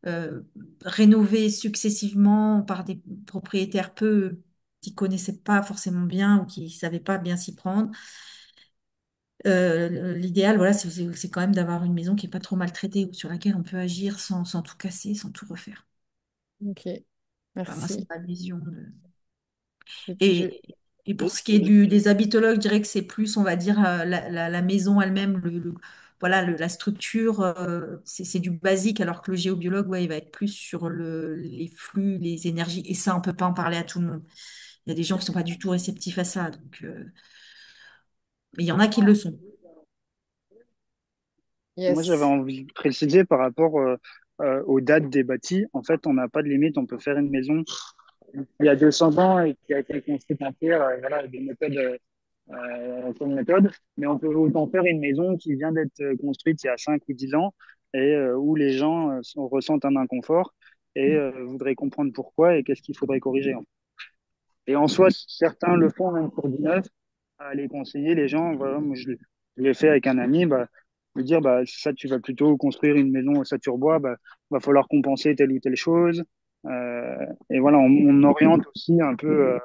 euh, rénovées successivement par des propriétaires peu qui connaissaient pas forcément bien ou qui savaient pas bien s'y prendre. L'idéal, voilà, c'est quand même d'avoir une maison qui est pas trop maltraitée, sur laquelle on peut agir sans tout casser, sans tout refaire. Ok, Enfin, moi, c'est merci. ma vision. Et puis je... Et, et pour ce qui est des habitologues, je dirais que c'est plus, on va dire, la maison elle-même, voilà, la structure, c'est du basique, alors que le géobiologue, ouais, il va être plus sur les flux, les énergies. Et ça, on peut pas en parler à tout le monde. Il y a des gens qui sont pas du tout réceptifs à ça. Donc, mais il y en a qui le sont. Moi, j'avais Yes. envie de préciser par rapport aux dates des bâtis. En fait, on n'a pas de limite. On peut faire une maison il y a 200 ans et qui a été construite en pierre, voilà, des méthodes comme méthode. Mais on peut autant faire une maison qui vient d'être construite il y a 5 ou 10 ans et où les gens ressentent un inconfort et voudraient comprendre pourquoi et qu'est-ce qu'il faudrait corriger. Et en soi, certains le font même pour du neuf, à aller conseiller les gens. Voilà, moi, je l'ai fait avec un ami, bah, lui dire, bah, ça, tu vas plutôt construire une maison au Saturbois, bah, va falloir compenser telle ou telle chose. Et voilà, on oriente aussi un peu,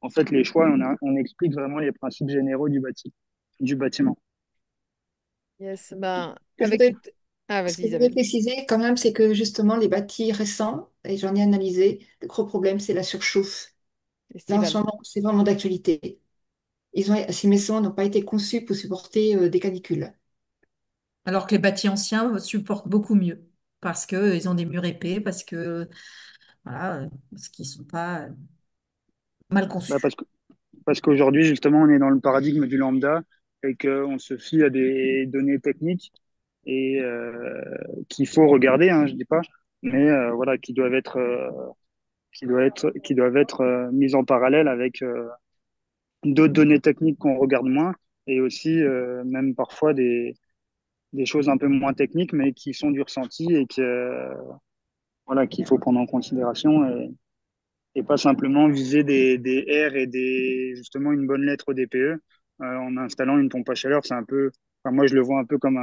en fait, les choix, on explique vraiment les principes généraux du bâtiment. Yes. Ben, Ce que je avec... voudrais, Ah, ce vas-y que je voudrais Isabelle. préciser quand même, c'est que justement, les bâtis récents, et j'en ai analysé, le gros problème, c'est la surchauffe. Là, en ce Estival. moment, c'est vraiment d'actualité. Ces maisons n'ont pas été conçues pour supporter des canicules. Alors que les bâtis anciens supportent beaucoup mieux parce que ils ont des murs épais, voilà, parce qu'ils sont pas mal Bah, conçus. parce qu'aujourd'hui, justement, on est dans le paradigme du lambda et qu'on se fie à des données techniques et qu'il faut regarder, hein, je dis pas, mais voilà, qui doivent être mises en parallèle avec d'autres données techniques qu'on regarde moins et aussi même parfois des choses un peu moins techniques, mais qui sont du ressenti et que voilà, qu'il faut prendre en considération et pas simplement viser des R et justement une bonne lettre au DPE en installant une pompe à chaleur. C'est un peu, enfin, moi je le vois un peu comme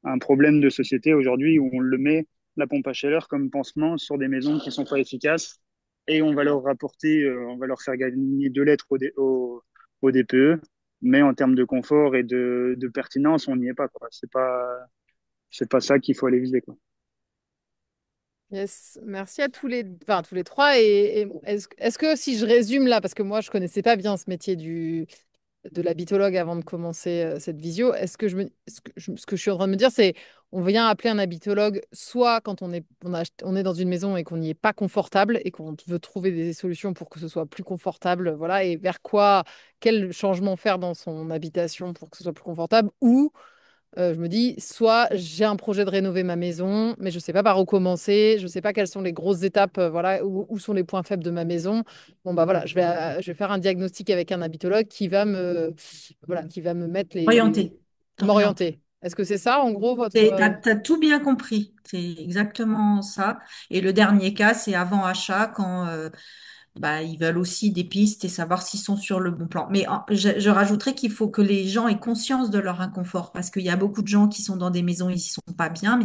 un problème de société aujourd'hui où on le met, la pompe à chaleur, comme pansement sur des maisons qui sont pas efficaces et on va leur rapporter, on va leur faire gagner 2 lettres au DPE. Mais en termes de confort et de pertinence, on n'y est pas, quoi. C'est pas ça qu'il faut aller viser, quoi. Yes, merci à tous les trois. Et est-ce que si je résume là, parce que moi je connaissais pas bien ce métier de l'habitologue avant de commencer cette visio, ce que je suis en train de me dire, c'est on vient appeler un habitologue soit quand on est dans une maison et qu'on n'y est pas confortable et qu'on veut trouver des solutions pour que ce soit plus confortable, voilà, et vers quoi, quel changement faire dans son habitation pour que ce soit plus confortable, ou je me dis, soit j'ai un projet de rénover ma maison, mais je ne sais pas par où commencer, je ne sais pas quelles sont les grosses étapes, voilà, où sont les points faibles de ma maison. Bon, bah voilà, je vais faire un diagnostic avec un habitologue voilà, qui va me mettre Orienter, t'orienter. m'orienter. Est-ce que c'est ça, en gros, votre... T'as tout bien compris, c'est exactement ça. Et le dernier cas, c'est avant achat, quand bah, ils veulent aussi des pistes et savoir s'ils sont sur le bon plan. Mais je rajouterais qu'il faut que les gens aient conscience de leur inconfort, parce qu'il y a beaucoup de gens qui sont dans des maisons, ils y sont pas bien,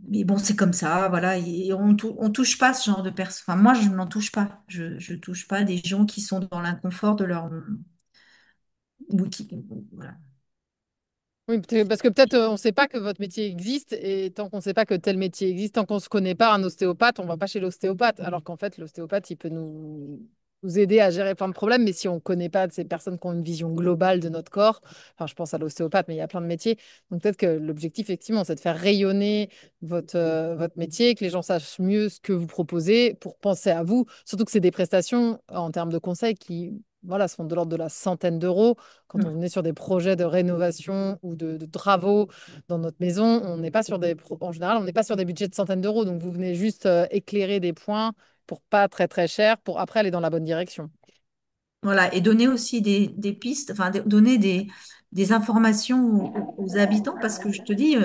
mais bon, c'est comme ça, voilà. Et on touche pas ce genre de personnes. Enfin, moi, je n'en touche pas. Je touche pas des gens qui sont dans l'inconfort de leur... ou qui, voilà. Oui, parce que peut-être on ne sait pas que votre métier existe et tant qu'on ne sait pas que tel métier existe, tant qu'on ne se connaît pas un ostéopathe, on ne va pas chez l'ostéopathe. Alors qu'en fait, l'ostéopathe, il peut nous aider à gérer plein de problèmes, mais si on ne connaît pas de ces personnes qui ont une vision globale de notre corps, enfin, je pense à l'ostéopathe, mais il y a plein de métiers. Donc peut-être que l'objectif, effectivement, c'est de faire rayonner votre métier, que les gens sachent mieux ce que vous proposez pour penser à vous. Surtout que c'est des prestations en termes de conseils qui, voilà, sont de l'ordre de la centaine d'euros. Quand on Mm. venait sur des projets de rénovation ou de travaux dans notre maison, on n'est pas sur en général, on n'est pas sur des budgets de centaines d'euros. Donc, vous venez juste éclairer des points pour pas très très cher pour après aller dans la bonne direction. Voilà, et donner aussi des pistes, enfin donner des informations aux habitants, parce que je te dis,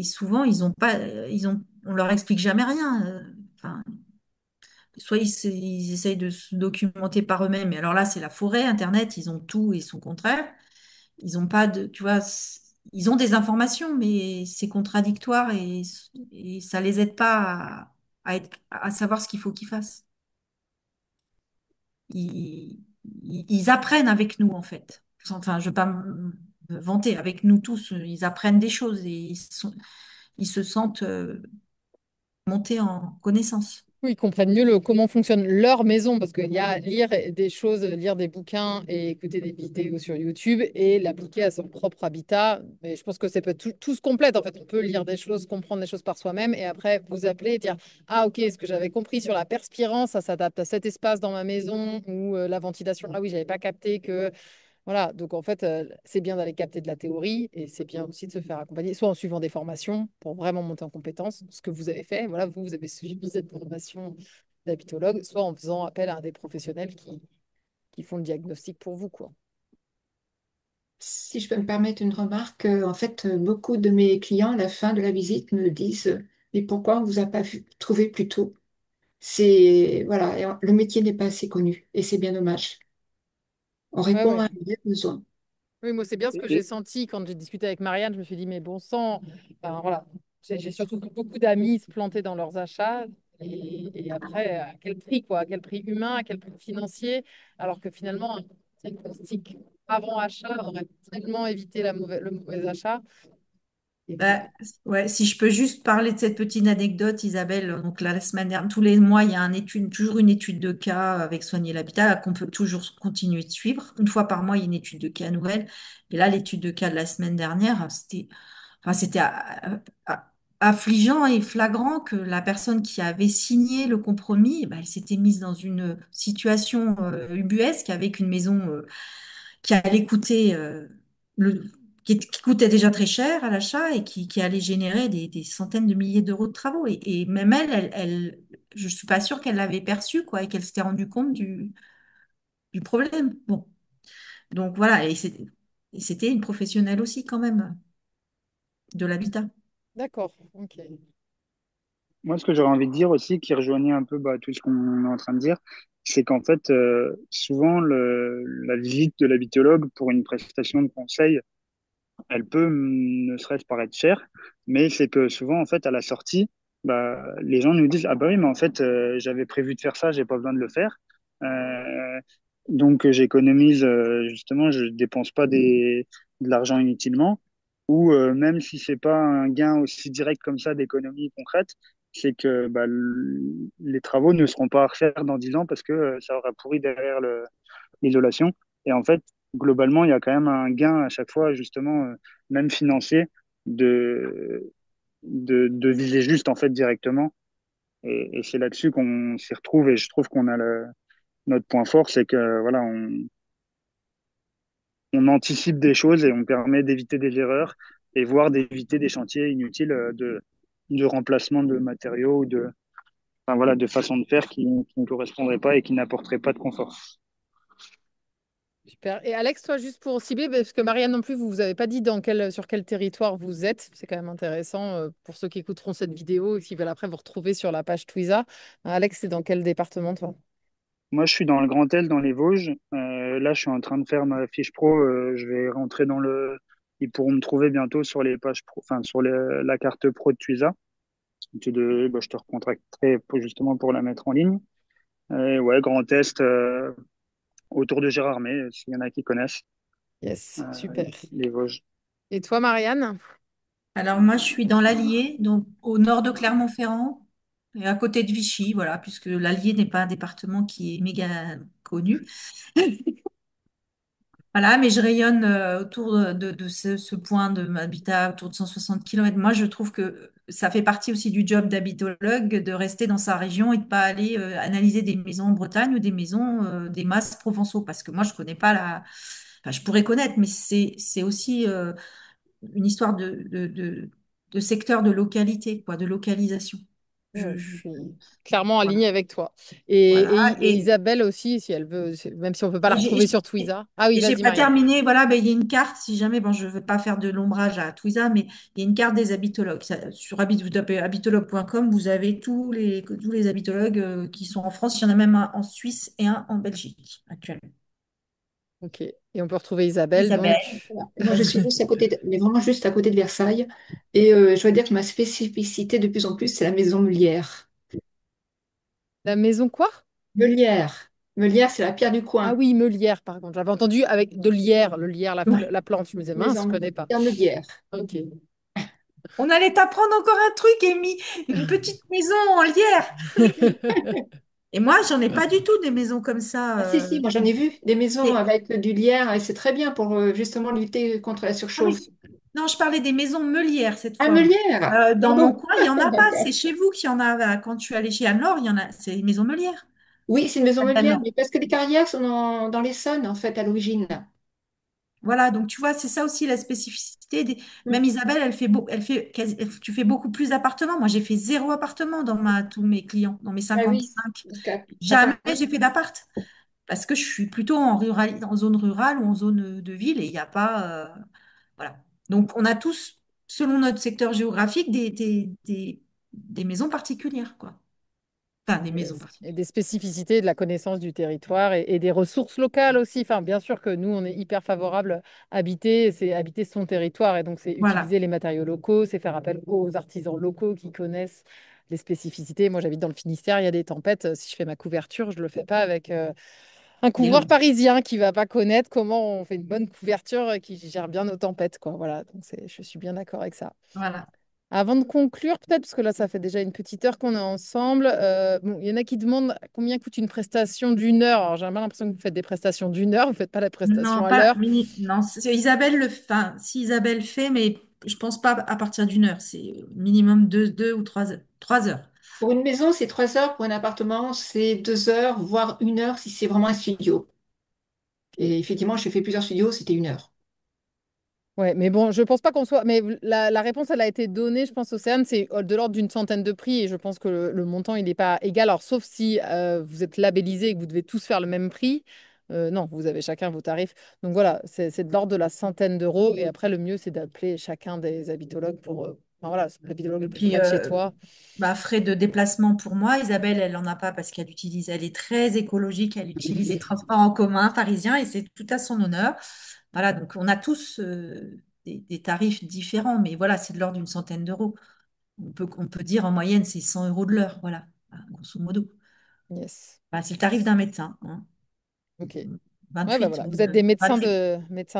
souvent ils ont pas, on leur explique jamais rien. Enfin, soit ils essayent de se documenter par eux-mêmes, mais alors là c'est la forêt, Internet, ils ont tout et son contraire. Ils ont pas de, tu vois, ils ont des informations, mais c'est contradictoire et ça les aide pas à savoir ce qu'il faut qu'ils fassent. Ils apprennent avec nous, en fait. Enfin, je veux pas me vanter avec nous tous. Ils apprennent des choses et ils se sentent monter en connaissance. Oui, ils comprennent mieux comment fonctionne leur maison, parce qu'il y a lire des choses, lire des bouquins et écouter des vidéos sur YouTube et l'appliquer à son propre habitat. Mais je pense que c'est peut tout se complète. En fait, on peut lire des choses, comprendre des choses par soi-même et après vous appeler et dire, ah ok, ce que j'avais compris sur la perspirance, ça s'adapte à cet espace dans ma maison ou la ventilation. Ah oui, j'avais pas capté que voilà, donc en fait, c'est bien d'aller capter de la théorie et c'est bien aussi de se faire accompagner, soit en suivant des formations pour vraiment monter en compétence, ce que vous avez fait. Voilà, vous avez suivi cette formation d'habitologue, soit en faisant appel à des professionnels qui font le diagnostic pour vous, quoi. Si je peux me permettre une remarque, en fait, beaucoup de mes clients, à la fin de la visite, me disent, mais pourquoi on ne vous a pas trouvé plus tôt? Voilà, le métier n'est pas assez connu et c'est bien dommage. On Ouais, répond ouais. à un vrai besoin. Oui, moi, c'est bien ce que j'ai Et, senti quand j'ai discuté avec Marianne. Je me suis dit, mais bon sang, enfin, voilà. J'ai surtout vu beaucoup d'amis se planter dans leurs achats. Et après, à quel prix, quoi? À quel prix humain, à quel prix financier? Alors que finalement, un diagnostic avant achat aurait tellement évité le mauvais achat. Et puis, Bah, ouais, si je peux juste parler de cette petite anecdote, Isabelle, donc là, la semaine dernière, tous les mois, il y a toujours une étude de cas avec Soigner l'habitat qu'on peut toujours continuer de suivre. Une fois par mois, il y a une étude de cas nouvelle. Et là, l'étude de cas de la semaine dernière, c'était affligeant et flagrant que la personne qui avait signé le compromis, eh ben, elle s'était mise dans une situation ubuesque avec une maison qui allait coûter le, qui coûtait déjà très cher à l'achat et qui allait générer des centaines de milliers d'euros de travaux. Et même je suis pas sûre qu'elle l'avait perçu, quoi, et qu'elle s'était rendue compte du problème. Bon, donc voilà, et c'était une professionnelle aussi quand même de l'habitat. d'accord, ok. moi, ce que j'aurais envie de dire aussi, qui rejoignait un peu tout ce qu'on est en train de dire, c'est qu'en fait, souvent, la visite de l'habitologue pour une prestation de conseil, elle peut ne serait-ce paraître chère, mais c'est que souvent, en fait, à la sortie, les gens nous disent, ah bah oui, mais en fait, j'avais prévu de faire ça, j'ai pas besoin de le faire. Euh, donc, j'économise, justement, je dépense pas de l'argent inutilement. Ou même si c'est pas un gain aussi direct comme ça d'économie concrète, c'est que les travaux ne seront pas à refaire dans 10 ans parce que ça aura pourri derrière l'isolation. Et en fait, globalement, il y a quand même un gain à chaque fois, justement, même financier, de, de viser juste, en fait, directement. Et c'est là-dessus qu'on s'y retrouve. Et je trouve qu'on a notre point fort, c'est que, voilà, on anticipe des choses et on permet d'éviter des erreurs et voire d'éviter des chantiers inutiles de remplacement de matériaux ou enfin, voilà, de façon de faire qui ne correspondraient pas et qui n'apporteraient pas de confort. Super. Et Alex, toi, juste pour cibler, parce que Marianne non plus, vous avez pas dit sur quel territoire vous êtes. C'est quand même intéressant pour ceux qui écouteront cette vidéo et qui veulent après vous retrouver sur la page Twiza. Alex, c'est dans quel département, toi? Moi, je suis dans le Grand Est, dans les Vosges. Là, je suis en train de faire ma fiche pro. Je vais rentrer dans le. Ils pourront me trouver bientôt sur les pages pro, enfin sur la carte pro de Tuisa. Je te recontacterai justement pour la mettre en ligne. Ouais, Grand Est, autour de Gérardmer, s'il y en a qui connaissent Yes, euh, super. les Vosges. Et toi, Marianne? Alors moi, je suis dans l'Allier, donc au nord de Clermont-Ferrand, et à côté de Vichy, voilà, puisque l'Allier n'est pas un département qui est méga connu. Voilà, mais je rayonne autour de ce point de m'habitat autour de 160 km. Moi, je trouve que ça fait partie aussi du job d'habitologue de rester dans sa région et de pas aller analyser des maisons en Bretagne ou des maisons des Mas provençaux, parce que moi, je connais pas enfin, je pourrais connaître, mais c'est aussi une histoire de secteur de localité, quoi, de localisation. Ouais, je suis clairement alignée Voilà. avec toi. Voilà. Et Isabelle aussi, si elle veut, même si on ne peut pas la Et retrouver sur Twiza. Ah oui, et j'ai vas-y, pas Marianne. terminé. Voilà, ben, il y a une carte, si jamais, bon, je ne veux pas faire de l'ombrage à Twiza, mais il y a une carte des habitologues. Sur vous tapez habitologue.com, vous avez tous les habitologues qui sont en France. Il y en a même un en Suisse et un en Belgique actuellement. Ok. Et on peut retrouver Isabelle, Isabelle. donc. Voilà. Moi, je suis juste à côté mais vraiment juste à côté de Versailles. Et je dois dire que ma spécificité de plus en plus, c'est la maison Meulière. La maison quoi? Meulière. Meulière, c'est la pierre du Ah coin. oui, meulière, par contre. J'avais entendu avec de lierre, le lierre, Ouais. la plante. Je me disais, mince, je Maison, connais pas. pierre meulière. Ok. On allait t'apprendre encore un truc, Amy. Une petite maison en lierre. Et moi, j'en ai pas du tout des maisons comme ça. Ah si, si, moi j'en ai vu des maisons Et- avec du lierre et c'est très bien pour justement lutter contre la ah surchauffe. oui. Non, je parlais des maisons meulières cette Ah, fois. meulière! Dans mon Pardon. coin, il y en a pas. C'est D'accord. chez vous qu'il y en a. Quand tu es allé chez Anne-Laure, il y en a. C'est une maison meulière. Oui, c'est une maison meulière, Anne-Laure. mais parce que les carrières sont dans l'Essonne, en fait, à l'origine. Voilà, donc tu vois, c'est ça aussi la spécificité. Même Mm. Isabelle, tu fais beaucoup plus d'appartements. Moi, j'ai fait zéro appartement dans tous mes clients, dans mes Ah oui, 55. parce qu'à à Jamais part- j'ai fait d'appart. Parce que je suis plutôt en zone rurale ou en zone de ville et il n'y a pas. Voilà. Donc, on a tous, selon notre secteur géographique, des maisons particulières, quoi. Enfin, des maisons Yes. Et des particulières. spécificités de la connaissance du territoire et des ressources locales aussi. Enfin, bien sûr que nous, on est hyper favorable à habiter, c'est habiter son territoire et donc c'est Voilà. utiliser les matériaux locaux, c'est faire appel aux artisans locaux qui connaissent les spécificités. Moi, j'habite dans le Finistère, il y a des tempêtes. Si je fais ma couverture, je le fais pas avec un Et couvreur oui, parisien qui va pas connaître comment on fait une bonne couverture et qui gère bien nos tempêtes, quoi. Voilà, donc je suis bien d'accord avec ça. voilà. Avant de conclure, peut-être, parce que là, ça fait déjà une petite heure qu'on est ensemble, bon, il y en a qui demandent combien coûte une prestation d'une heure. Alors, j'ai bien l'impression que vous faites des prestations d'une heure, vous ne faites pas la prestation Non, à pas l'heure. non, Isabelle enfin, si Isabelle fait, mais je pense pas à partir d'une heure. C'est minimum 2 ou 3 heures. 3 heures. Pour une maison, c'est 3 heures. Pour un appartement, c'est 2 heures, voire 1 heure si c'est vraiment un studio. Ok. Et effectivement, j'ai fait plusieurs studios, c'était 1 heure. Ouais, mais bon, je pense pas qu'on soit. Mais la réponse, elle a été donnée, je pense, Océane, c'est de l'ordre d'une centaine de prix et je pense que le montant, il n'est pas égal. Alors, sauf si vous êtes labellisé et que vous devez tous faire le même prix. Non, vous avez chacun vos tarifs. Donc voilà, c'est de l'ordre de la centaine d'euros. Et après, le mieux, c'est d'appeler chacun des habitologues pour. Enfin, voilà, l'habitologue le Et plus puis, près de chez toi. bah, frais de déplacement pour moi. Isabelle, elle n'en a pas parce elle est très écologique. Elle utilise les transports en commun parisiens et c'est tout à son honneur. Voilà, donc on a tous des tarifs différents, mais voilà, c'est de l'ordre d'une centaine d'euros. On peut dire en moyenne, c'est 100 euros de l'heure, voilà, grosso modo. Yes. Bah, c'est le tarif d'un médecin, hein. Ok. Ouais, bah 28, voilà, vous êtes des médecins 28,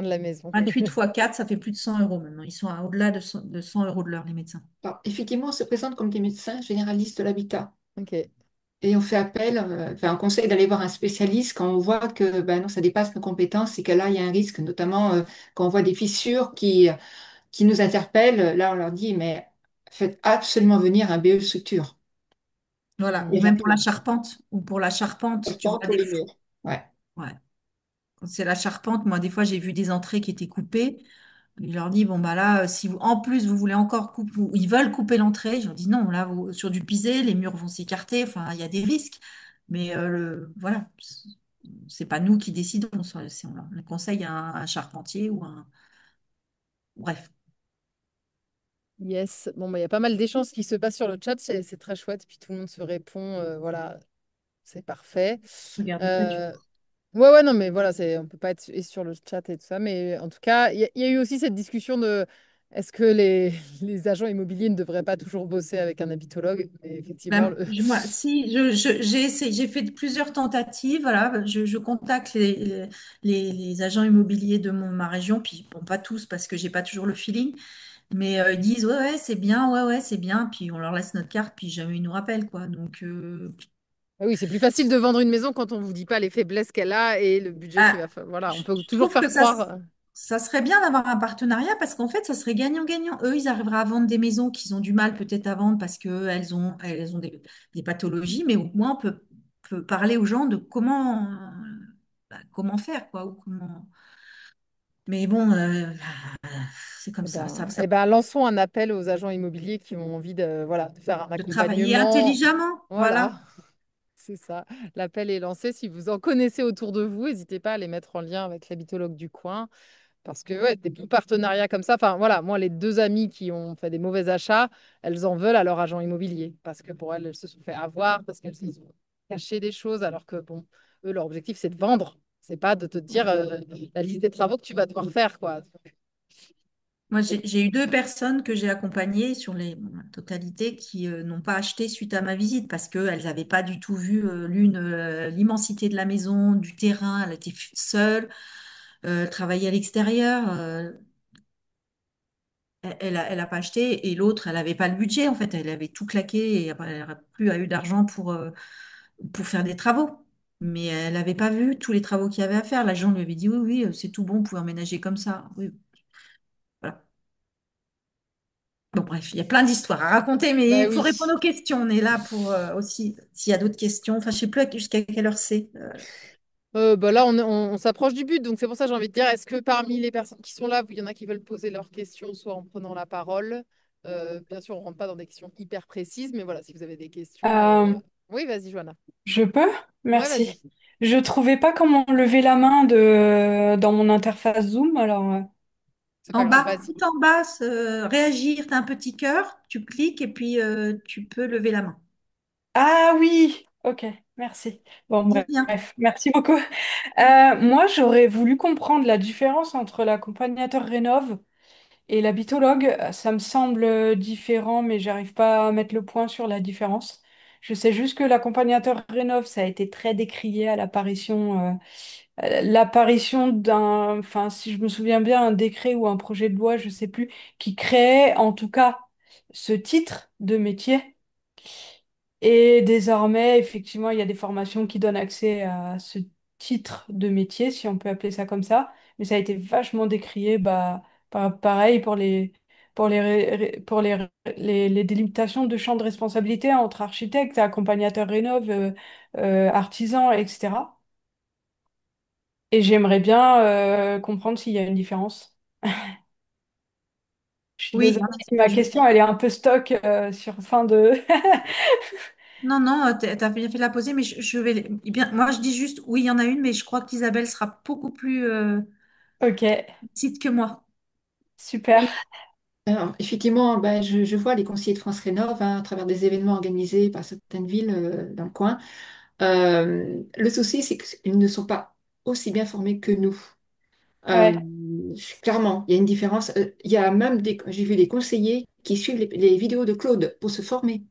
de la maison. 28 fois 4, ça fait plus de 100 euros maintenant. Ils sont au-delà de 100 euros de l'heure, les médecins. Alors, effectivement, on se présente comme des médecins généralistes de l'habitat. Ok. Et on fait appel, enfin, on conseille d'aller voir un spécialiste quand on voit que ben non, ça dépasse nos compétences et que là, il y a un risque, notamment quand on voit des fissures qui nous interpellent. Là, on leur dit, mais faites absolument venir un BE structure. Voilà, ou Hmm. même pour la Directement. charpente, tu vois Porte ou des les fois. murs. Ouais. Ouais. Quand c'est la charpente, moi, des fois, j'ai vu des entrées qui étaient coupées. Je leur dis, bon, bah là, si vous, en plus, vous voulez encore couper, ils veulent couper l'entrée. Je leur dis, non, là, sur du pisé, les murs vont s'écarter. Enfin, il y a des risques. Mais voilà, c'est pas nous qui décidons. On conseille un charpentier ou un. Bref, Yes. Bon, bah, il y a pas mal d'échanges qui se passent sur le chat. C'est très chouette. Puis tout le monde se répond. Voilà, c'est parfait. regarde pas du Euh, Ouais, ouais, non, mais voilà, on peut pas être et sur le chat et tout ça. Mais en tout cas, il y a eu aussi cette discussion de est-ce que les agents immobiliers ne devraient pas toujours bosser avec un habitologue? Et effectivement, Moi, si, j'ai essayé, j'ai fait plusieurs tentatives. Voilà, je contacte les agents immobiliers de ma région, puis bon, pas tous parce que j'ai pas toujours le feeling, mais ils disent ouais, ouais, c'est bien, ouais, ouais, c'est bien, puis on leur laisse notre carte, puis jamais ils nous rappellent, quoi. Donc, ah oui, c'est plus facile de vendre une maison quand on vous dit pas les faiblesses qu'elle a et le budget qu'il ah, va faire. Voilà, on peut je toujours trouve que faire croire. ça serait bien d'avoir un partenariat parce qu'en fait, ça serait gagnant-gagnant. Eux, ils arriveraient à vendre des maisons qu'ils ont du mal peut-être à vendre parce qu'elles ont des pathologies, mais au moins on peut parler aux gens de comment faire, quoi, ou comment. Mais bon, c'est comme ça. Eh ben, lançons un appel aux agents immobiliers qui ont envie voilà, de faire un De travailler accompagnement. intelligemment, Voilà. voilà. C'est ça. L'appel est lancé. Si vous en connaissez autour de vous, n'hésitez pas à les mettre en lien avec l'habitologue du coin. Parce que ouais, des petits partenariats comme ça, enfin voilà, moi, les deux amies qui ont fait des mauvais achats, elles en veulent à leur agent immobilier. Parce que pour elles, elles se sont fait avoir, parce qu'elles ont caché des choses, alors que bon, eux, leur objectif, c'est de vendre. C'est pas de te dire la liste des travaux que tu vas devoir faire, quoi. Moi, j'ai eu deux personnes que j'ai accompagnées sur la totalité qui n'ont pas acheté suite à ma visite parce qu'elles n'avaient pas du tout vu l'une l'immensité de la maison, du terrain, elle était seule, elle travaillait à l'extérieur, elle a pas acheté et l'autre, elle n'avait pas le budget en fait, elle avait tout claqué et après, elle n'aurait plus eu d'argent pour faire des travaux. Mais elle n'avait pas vu tous les travaux qu'il y avait à faire. L'agent lui avait dit oui, oui, c'est tout bon, vous pouvez emménager comme ça. Oui, voilà. Bon, bref, il y a plein d'histoires à raconter, mais Bah il faut oui. répondre aux questions. On est là pour aussi, s'il y a d'autres questions. Enfin, je sais plus jusqu'à quelle heure c'est. Bah là, on s'approche du but, donc c'est pour ça que j'ai envie de dire, est-ce que parmi les personnes qui sont là, il y en a qui veulent poser leurs questions, soit en prenant la parole. Bien sûr, on rentre pas dans des questions hyper précises, mais voilà, si vous avez des questions. Euh, Oui, vas-y, Johanna. je peux? Ouais, vas-y. Merci. Je trouvais pas comment lever la main dans mon interface Zoom, alors C'est pas En grave, bas, vas-y. tout en bas, réagir, tu as un petit cœur, tu cliques et puis tu peux lever la main. ah oui, ok, merci. Bon, Dis rien. bref, merci beaucoup. Moi, j'aurais voulu comprendre la différence entre l'accompagnateur rénov et l'habitologue. Ça me semble différent, mais j'arrive pas à mettre le point sur la différence. Je sais juste que l'accompagnateur rénov, ça a été très décrié à l'apparition d'un, enfin, si je me souviens bien, un décret ou un projet de loi, je sais plus, qui créait en tout cas ce titre de métier. Et désormais, effectivement, il y a des formations qui donnent accès à ce titre de métier, si on peut appeler ça comme ça. Mais ça a été vachement décrié, bah, pareil pour les délimitations de champs de responsabilité entre architectes, accompagnateurs rénov, artisans, etc. Et j'aimerais bien comprendre s'il y a une différence. Je suis Oui, désolée en si effet, ma question, elle est un peu stock sur fin de... non, non, tu as bien fait de la poser, mais je vais. Eh bien, moi, je dis juste, oui, il y en a une, mais je crois qu'Isabelle sera beaucoup plus Ok, petite que moi. super. Oui, alors, effectivement, ben, je vois les conseillers de France Rénov' à travers des événements organisés par certaines villes dans le coin. Le souci, c'est qu'ils ne sont pas aussi bien formés que nous. Euh, Ouais, Clairement, il y a une différence. Il y a même j'ai vu des conseillers qui suivent les vidéos de Claude pour se former.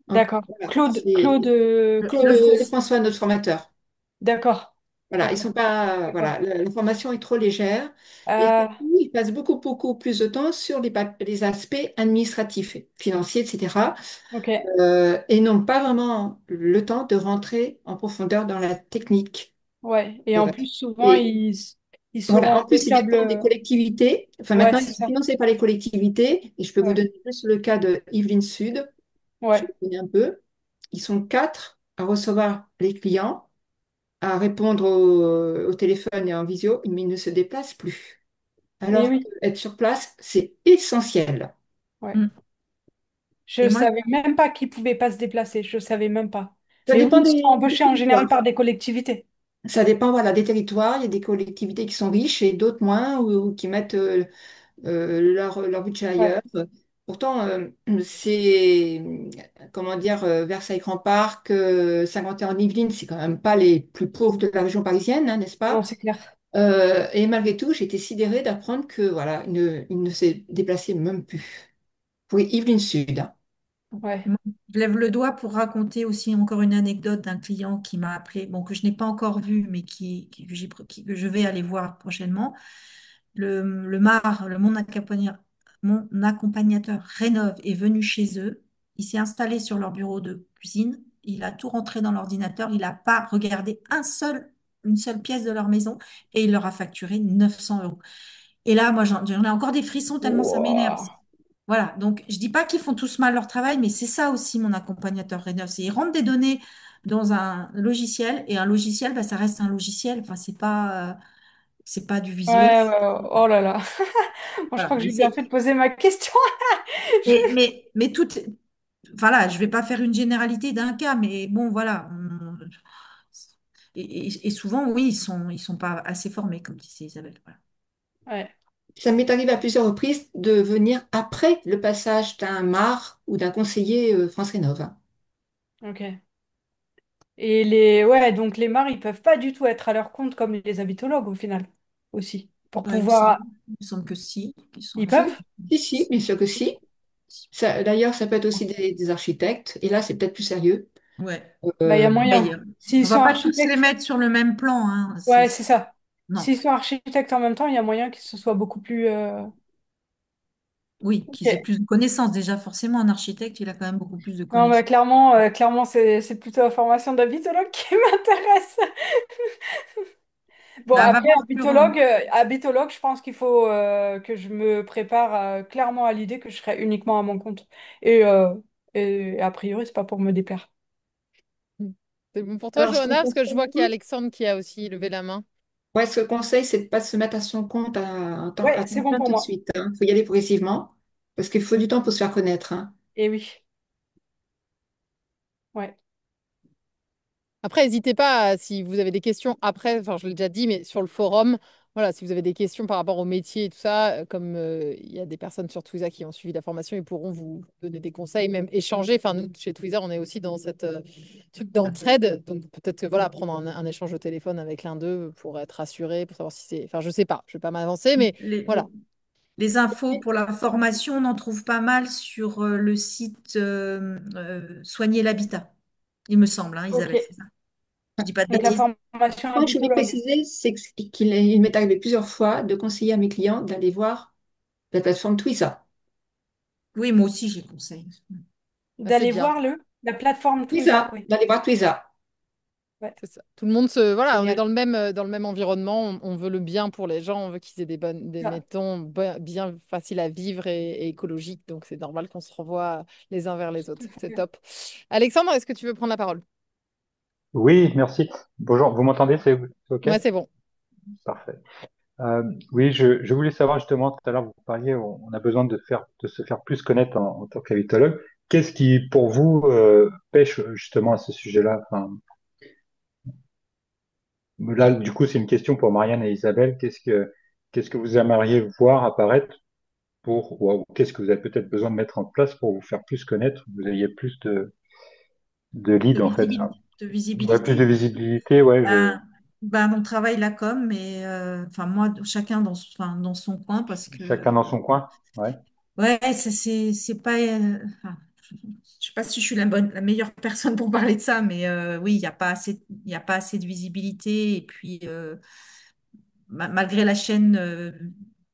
Donc, d'accord. voilà, Claude, c'est Claude, Le Claude, De France. François, notre formateur. d'accord, Voilà, ils d'accord, sont pas, d'accord. voilà, la formation est trop légère et Euh, surtout, ils passent beaucoup, beaucoup plus de temps sur les aspects administratifs, financiers, etc. ok, Et n'ont pas vraiment le temps de rentrer en profondeur dans la technique. ouais. Et en Euh, plus, souvent, et ils voilà, seront en plus, ils impeccables. dépendent des collectivités. Enfin, Ouais, maintenant, ils c'est sont ça. financés par les collectivités. Et je peux vous Ouais, donner juste le cas de Yvelines Sud. Je ouais. le connais un peu. Ils sont quatre à recevoir les clients, à répondre au téléphone et en visio, mais ils ne se déplacent plus. Et Alors oui, qu'être sur place, c'est essentiel. ouais. Mm. Je Et moi, savais même pas qu'ils pouvaient pas se déplacer. Je savais même pas. Ça Mais oui, dépend ils sont des embauchés en général par territoires. des collectivités. Ça dépend, voilà, des territoires. Il y a des collectivités qui sont riches et d'autres moins, ou qui mettent leur budget Ouais. ailleurs. Pourtant, c'est, comment dire, Versailles Grand Parc, Saint-Quentin-en-Yvelines, c'est quand même pas les plus pauvres de la région parisienne, hein, n'est-ce Non, pas? c'est clair. Et malgré tout, j'ai été sidérée d'apprendre que, voilà, il ne s'est déplacé même plus. Oui, Yvelines Sud, hein. Ouais. moi, je lève le doigt pour raconter aussi encore une anecdote d'un client qui m'a appelé, bon, que je n'ai pas encore vu, mais que je vais aller voir prochainement. Le MAR, mon accompagnateur Rénov est venu chez eux. Il s'est installé sur leur bureau de cuisine. Il a tout rentré dans l'ordinateur. Il n'a pas regardé une seule pièce de leur maison et il leur a facturé 900 euros. Et là, moi, j'en ai encore des frissons tellement ça m'énerve. Wow. Voilà, donc je dis pas qu'ils font tous mal leur travail, mais c'est ça aussi mon accompagnateur Rénov. C'est ils rentrent des données dans un logiciel et un logiciel, bah, ça reste un logiciel. Enfin, c'est pas du Ouais, visuel. ouais, ouais. Oh là là. Moi, je Voilà, crois que j'ai bien fait de poser ma question. mais tout, voilà, je vais pas faire une généralité d'un cas, mais bon, voilà. Et souvent, oui, ils sont pas assez formés, comme disait Isabelle. Voilà. Ouais, Ça m'est arrivé à plusieurs reprises de venir après le passage d'un MAR ou d'un conseiller France Rénov', hein. ok. Donc les mares, ils peuvent pas du tout être à leur compte comme les habitologues au final, aussi. pour Bah, pouvoir... il me semble que si, qu'ils sont Ils inscrits. peuvent? Si, si, bien sûr que si. D'ailleurs, ça peut être aussi des architectes, et là, c'est peut-être plus sérieux. Ouais. Bah, il y a Ouais, moyen. S'ils on va sont pas tous les architectes, mettre sur le même plan, hein. ouais, c'est ça. Non. S'ils sont architectes en même temps, il y a moyen que ce soit beaucoup plus... Oui, qu'ils aient Ok. plus de connaissances. Déjà, forcément, un architecte, il a quand même beaucoup plus de Non, bah, connaissances. clairement, c'est plutôt la formation d'habitologue qui m'intéresse. Bon, Bah, va après, voir sur. habitologue, je pense qu'il faut que je me prépare clairement à l'idée que je serai uniquement à mon compte. Et, euh, et a priori, c'est pas pour me déplaire. C'est bon pour toi, Alors, ce qu'on Johanna? Parce que je vois qu'il y a conseille, Alexandre qui a aussi levé la main. Ouais, ce conseil, c'est de ne pas se mettre à son compte Ouais, à c'est temps bon plein pour tout de moi. suite. Il faut y aller progressivement, parce qu'il faut du temps pour se faire connaître. Hein. Et oui, ouais. Après, n'hésitez pas, si vous avez des questions après, enfin, je l'ai déjà dit, mais sur le forum, voilà, si vous avez des questions par rapport au métier et tout ça, comme il y a des personnes sur Twiza qui ont suivi la formation, ils pourront vous donner des conseils, même échanger. Enfin, nous, chez Twiza, on est aussi dans cette truc d'entraide. Donc, peut-être que, voilà, prendre un échange au téléphone avec l'un d'eux pour être assuré, pour savoir si c'est. Enfin, je sais pas, je vais pas m'avancer, mais voilà. les infos pour la formation, on en trouve pas mal sur le site Soigner l'habitat, il me semble, hein, Ok. Isabelle, c'est ça? Je dis pas de Donc, la bêtises. formation Moi, je voulais habitologue. préciser, il m'est arrivé plusieurs fois de conseiller à mes clients d'aller voir la plateforme Twiza. Oui, moi aussi, j'ai conseillé. Bah, c'est D'aller bien. voir la plateforme Twiza, Twiza, oui. d'aller voir Twiza. Ouais, C'est ça. Tout le monde se, voilà, on est génial. dans le même environnement. On veut le bien pour les gens. On veut qu'ils aient des Ça. mettons, bien faciles à vivre et écologiques. Donc, c'est normal qu'on se renvoie les uns vers les autres. C'est top. Alexandre, est-ce que tu veux prendre la parole? Oui, merci. Bonjour, vous m'entendez? C'est OK? Ouais, c'est bon. Parfait. Oui, je voulais savoir justement, tout à l'heure, vous parliez, on a besoin de se faire plus connaître en tant qu'habitologue. Qu'est-ce qui, pour vous, pêche justement à ce sujet-là? Enfin, là, du coup, c'est une question pour Marianne et Isabelle. Qu'est-ce que vous aimeriez voir apparaître ou qu'est-ce que vous avez peut-être besoin de mettre en place pour vous faire plus connaître, que vous ayez plus de leads, en fait. De Ouais, plus de visibilité. visibilité, ouais, Ben, on travaille la com, mais enfin moi, chacun enfin, dans son coin, parce que chacun dans son coin. Ouais, ouais, c'est pas. Enfin, je sais pas si je suis la meilleure personne pour parler de ça, mais oui, il y a pas assez de visibilité. Et puis, malgré la chaîne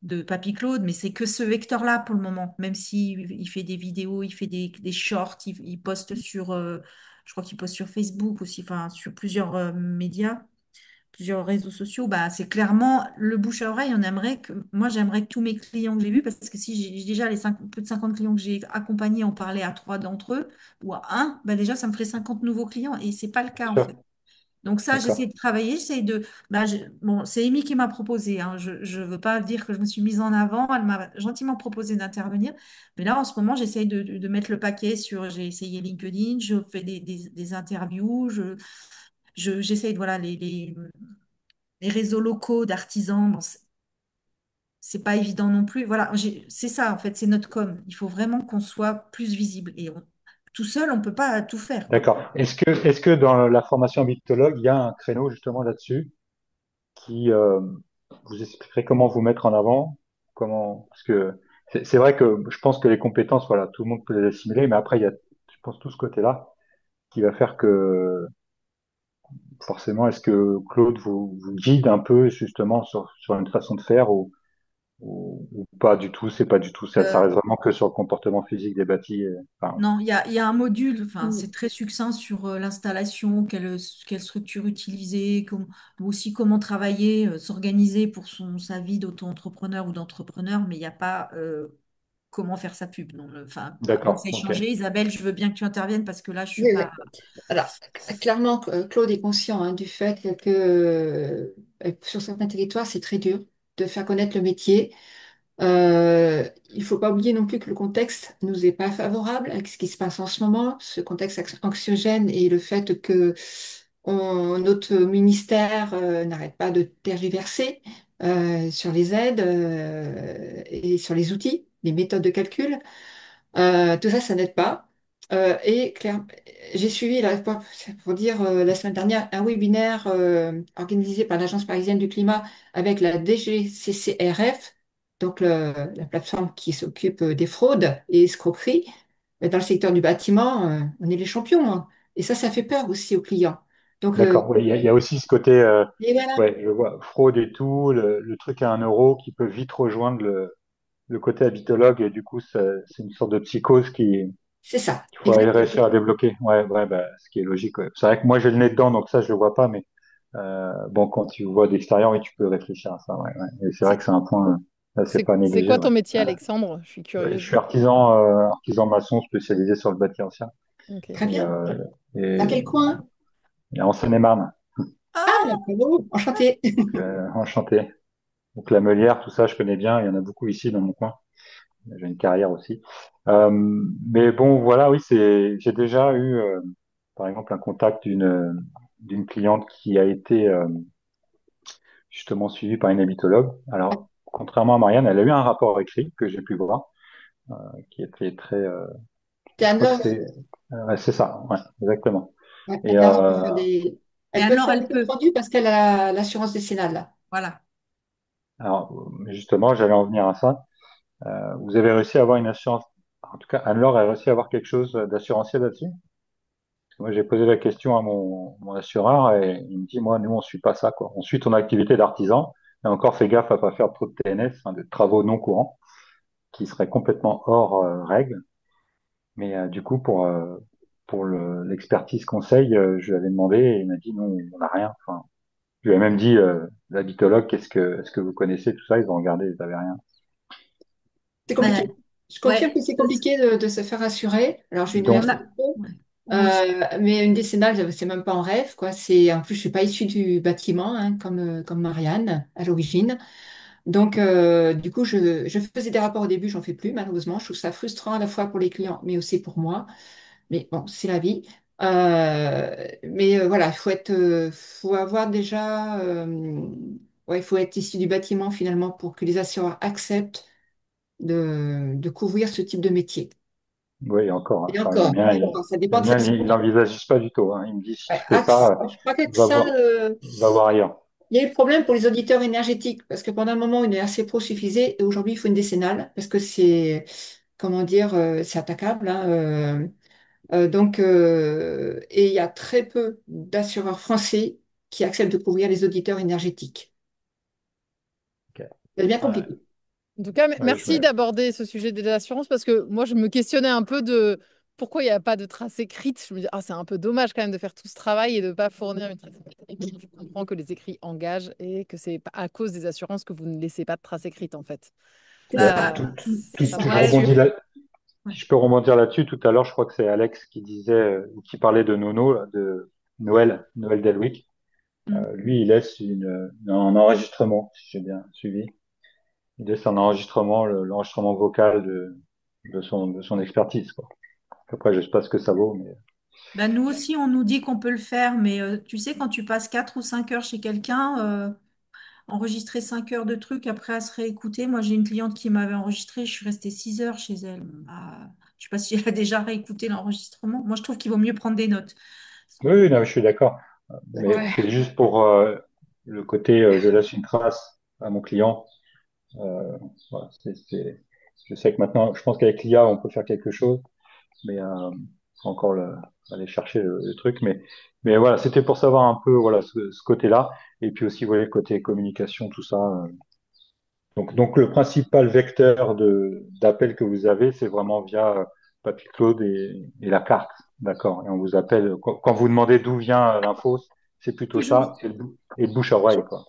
de Papy Claude, mais c'est que ce vecteur-là pour le moment. Même s'il il fait des vidéos, il fait des shorts, il poste sur, je crois qu'il poste sur Facebook aussi, enfin sur plusieurs médias, plusieurs réseaux sociaux. Bah, c'est clairement le bouche à oreille. Moi, j'aimerais que tous mes clients que j'ai vus, parce que si j'ai déjà plus de 50 clients que j'ai accompagnés en parlaient à trois d'entre eux ou à un, bah déjà, ça me ferait 50 nouveaux clients et c'est pas le cas bien en fait. sûr. Donc ça, j'essaie D'accord. de travailler, j'essaie de... bon, c'est Amy qui m'a proposé, hein. Je ne veux pas dire que je me suis mise en avant, elle m'a gentiment proposé d'intervenir. Mais là, en ce moment, j'essaie de mettre le paquet sur... J'ai essayé LinkedIn, je fais des interviews, j'essaie de... Voilà, les réseaux locaux d'artisans, bon, c'est pas évident non plus. Voilà, c'est ça, en fait, c'est notre com. Il faut vraiment qu'on soit plus visible. Tout seul, on peut pas tout faire, quoi. D'accord. Est-ce que dans la formation mythologue, il y a un créneau justement là-dessus qui vous expliquerait comment vous mettre en avant, parce que c'est vrai que je pense que les compétences, voilà, tout le monde peut les assimiler, mais après il y a, je pense, tout ce côté-là qui va faire que forcément, est-ce que Claude vous guide un peu justement sur une façon de faire ou pas du tout, c'est pas du tout ça, ça Euh, reste vraiment que sur le comportement physique des bâtis. Enfin, Non, il y a un module, enfin, Mm. c'est très succinct sur l'installation, quelle structure utiliser, aussi comment travailler, s'organiser pour sa vie d'auto-entrepreneur ou d'entrepreneur, mais il n'y a pas comment faire sa pub. Non, enfin, on d'accord, s'est ok, échangé. Isabelle, je veux bien que tu interviennes parce que là, je suis Oui, oui. pas. Alors, clairement, Claude est conscient hein, du fait que sur certains territoires, c'est très dur de faire connaître le métier. Il ne faut pas oublier non plus que le contexte nous est pas favorable avec ce qui se passe en ce moment, ce contexte anxiogène et le fait que notre ministère n'arrête pas de tergiverser sur les aides et sur les outils, les méthodes de calcul. Tout ça, ça n'aide pas. Et Claire, j'ai suivi, là, pour dire, la semaine dernière, un webinaire organisé par l'Agence parisienne du climat avec la DGCCRF, donc la plateforme qui s'occupe des fraudes et escroqueries. Dans le secteur du bâtiment, on est les champions, hein. Et ça fait peur aussi aux clients. Donc, D'accord. Oui, il y a aussi ce côté, et voilà, ouais, je vois, fraude et tout, le truc à 1 euro qui peut vite rejoindre le côté habitologue et du coup, c'est une sorte de psychose c'est ça, qu'il faut exactement. réussir à débloquer. Ouais, ouais, bah, ce qui est logique. Ouais. C'est vrai que moi, j'ai le nez dedans, donc ça, je le vois pas, mais bon, quand tu vois d'extérieur, oui, tu peux réfléchir à ça. Ouais, ouais. Et c'est vrai C'est que c'est un point, là, c'est pas C'est négligé. quoi Ouais. ton métier, Alexandre? Je suis Je curieuse. suis artisan maçon spécialisé sur le bâti ancien Ok. très et, bien. euh, Dans et, quel coin? et en Seine-et-Marne. Ah, bravo, enchanté. Enchanté. Donc la Meulière, tout ça, je connais bien. Il y en a beaucoup ici dans mon coin. J'ai une carrière aussi. Euh, mais bon, voilà, oui, j'ai déjà eu, par exemple, un contact d'une cliente qui a été justement suivie par une habitologue. Alors, contrairement à Marianne, elle a eu un rapport écrit que j'ai pu voir, qui était très, C'est je crois que Anne-Laure. ouais, c'est ça, ouais, exactement. Ouais, Et Anne-Laure peut faire des... Et Elle peut alors, faire elle des comptes peut. rendus parce qu'elle a l'assurance décennale, là. Voilà. alors, justement, j'allais en venir à ça. Vous avez réussi à avoir une assurance, en tout cas, Anne-Laure a réussi à avoir quelque chose d'assurantiel là-dessus? Moi, j'ai posé la question à mon assureur et il me dit, moi, nous, on suit pas ça, quoi. On suit ton activité d'artisan et encore, fais gaffe à pas faire trop de TNS, hein, de travaux non courants, qui seraient complètement hors règle. Mais du coup, pour l'expertise conseil, je lui avais demandé et il m'a dit, non, on n'a rien. Enfin, je lui ai même dit, l'habitologue, est-ce que vous connaissez tout ça? Ils ont regardé, ils n'avaient rien. C'est compliqué. Ben, Je confirme ouais. que c'est compliqué de se faire assurer. Alors, je vais donner un On Donc, a. peu. Ouais. Moi aussi. Mais une décennale, c'est même pas en rêve, quoi. C'est, en plus, je suis pas issue du bâtiment, hein, comme Marianne, à l'origine. Donc, du coup, je faisais des rapports au début, j'en fais plus, malheureusement. Je trouve ça frustrant à la fois pour les clients, mais aussi pour moi. Mais bon, c'est la vie. Mais voilà, faut avoir déjà, ouais, il faut être issu du bâtiment finalement pour que les assureurs acceptent de couvrir ce type de métier. oui, encore, hein. Enfin, Et encore, ça dépend le de mien, sa il société. n'envisage pas du tout, hein. Il me dit, si Ouais, tu fais ça, Je crois que va ça, voir, va voir ailleurs. il y a eu le problème pour les auditeurs énergétiques parce que pendant un moment, une RC Pro suffisait et aujourd'hui, il faut une décennale parce que c'est, comment dire, c'est attaquable, hein, et il y a très peu d'assureurs français qui acceptent de couvrir les auditeurs énergétiques. Ok. C'est bien Ouais, compliqué. En tout cas, ouais, merci d'aborder ce sujet des assurances parce que moi, je me questionnais un peu de pourquoi il n'y a pas de trace écrite. Je me dis, ah, c'est un peu dommage quand même de faire tout ce travail et de ne pas fournir une trace écrite. Et puis, je comprends que les écrits engagent et que c'est à cause des assurances que vous ne laissez pas de trace écrite, en fait. C'est bah, ça. Euh, ça me je Ouais. rebondis rassure. là, si je peux rebondir là-dessus, tout à l'heure, je crois que c'est Alex qui disait, ou qui parlait de Nono, là, de Noël Delwick. Mm. Lui, il laisse un enregistrement, si j'ai bien suivi. Il laisse un enregistrement, l'enregistrement vocal de son expertise, quoi. Après, je sais pas ce que ça vaut, mais Ben, nous aussi, on nous dit qu'on peut le faire, mais tu sais, quand tu passes 4 ou 5 heures chez quelqu'un, enregistrer 5 heures de trucs, après à se réécouter. Moi, j'ai une cliente qui m'avait enregistré, je suis restée 6 heures chez elle. Ah, je sais pas si elle a déjà réécouté l'enregistrement. Moi, je trouve qu'il vaut mieux prendre des notes. oui, oui, non, je suis d'accord. Mais Ouais. c'est juste pour le côté, je laisse une trace à mon client. Voilà, je sais que maintenant, je pense qu'avec l'IA, on peut faire quelque chose, mais faut encore aller chercher le truc. Mais voilà, c'était pour savoir un peu voilà ce côté-là, et puis aussi voilà le côté communication, tout ça. Donc le principal vecteur d'appel que vous avez, c'est vraiment via Papy Claude et la carte, d'accord. Et on vous appelle quand vous demandez d'où vient l'info, c'est plutôt ça, Toujours. et de bouche à oreille, quoi.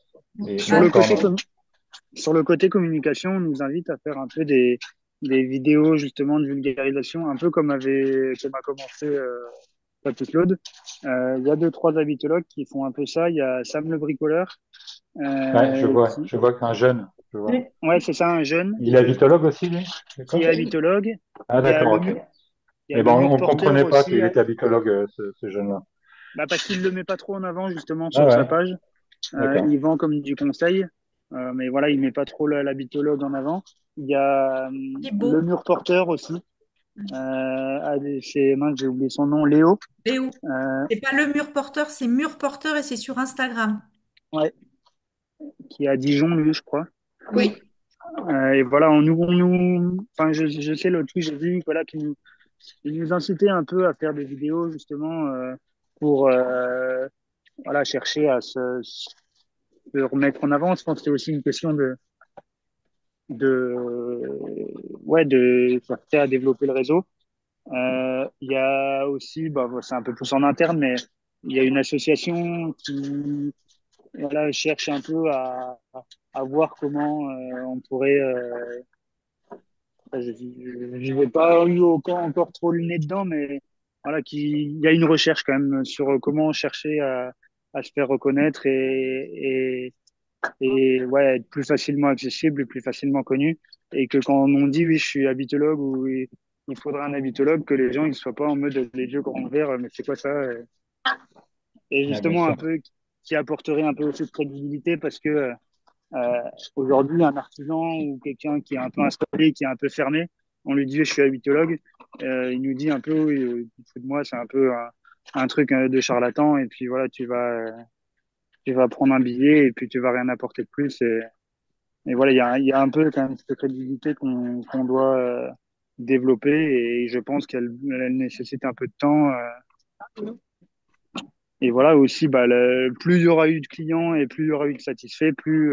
Et Sur Ah, le encore côté, non. sur le côté communication, on nous invite à faire un peu des vidéos justement de vulgarisation, un peu comme a commencé Papy Claude. Il y a deux, trois habitologues qui font un peu ça. Il y a Sam le bricoleur, Ouais, qui, je vois qu'un jeune, je vois. Oui. ouais, c'est ça, un jeune Il est habitologue aussi, lui? qui D'accord? est habitologue. Ah, Il y a d'accord, le, ok. il y a Eh ben, le mur on ne porteur comprenait pas aussi, qu'il était habitologue, ce jeune-là. bah, parce qu'il le met pas trop en avant justement Ah sur sa ouais, page. d'accord. Il vend comme du conseil, mais voilà, il met pas trop l'habitologue en avant. Il y a le Thibaut. mur porteur aussi. mince, j'ai oublié son nom, Léo. Léo. Euh, C'est pas le mur porteur, c'est mur porteur et c'est sur Instagram. ouais, qui est à Dijon, lui, je crois. Oui. Et voilà, enfin, je sais l'autre truc, j'ai vu, voilà, il nous incitait un peu à faire des vidéos justement pour, voilà, chercher à se remettre en avant. Je pense que c'est aussi une question de, ouais, de chercher à développer le réseau. Il y a aussi, bah, bon, c'est un peu plus en interne, mais il y a une association qui, voilà, cherche un peu à voir comment on pourrait. Je n'ai pas eu encore trop le nez dedans, mais voilà, il y a une recherche quand même sur comment chercher à se faire reconnaître et ouais, être plus facilement accessible et plus facilement connu. Et que quand on dit oui, je suis habitologue ou il faudra un habitologue, que les gens ils soient pas en mode les yeux grands ouverts, mais c'est quoi ça? Et Ouais, bien justement, un sûr. peu qui apporterait un peu aussi de crédibilité parce que aujourd'hui, un artisan ou quelqu'un qui est un peu installé, qui est un peu fermé, on lui dit je suis habitologue, il nous dit un peu oui, tu te fous de moi, c'est un peu un truc de charlatan et puis voilà, tu vas prendre un billet et puis tu vas rien apporter de plus et voilà, il y a un peu quand même cette crédibilité qu'on doit développer et je pense elle nécessite un peu de temps. Et voilà aussi, bah, plus il y aura eu de clients et plus il y aura eu de satisfaits, plus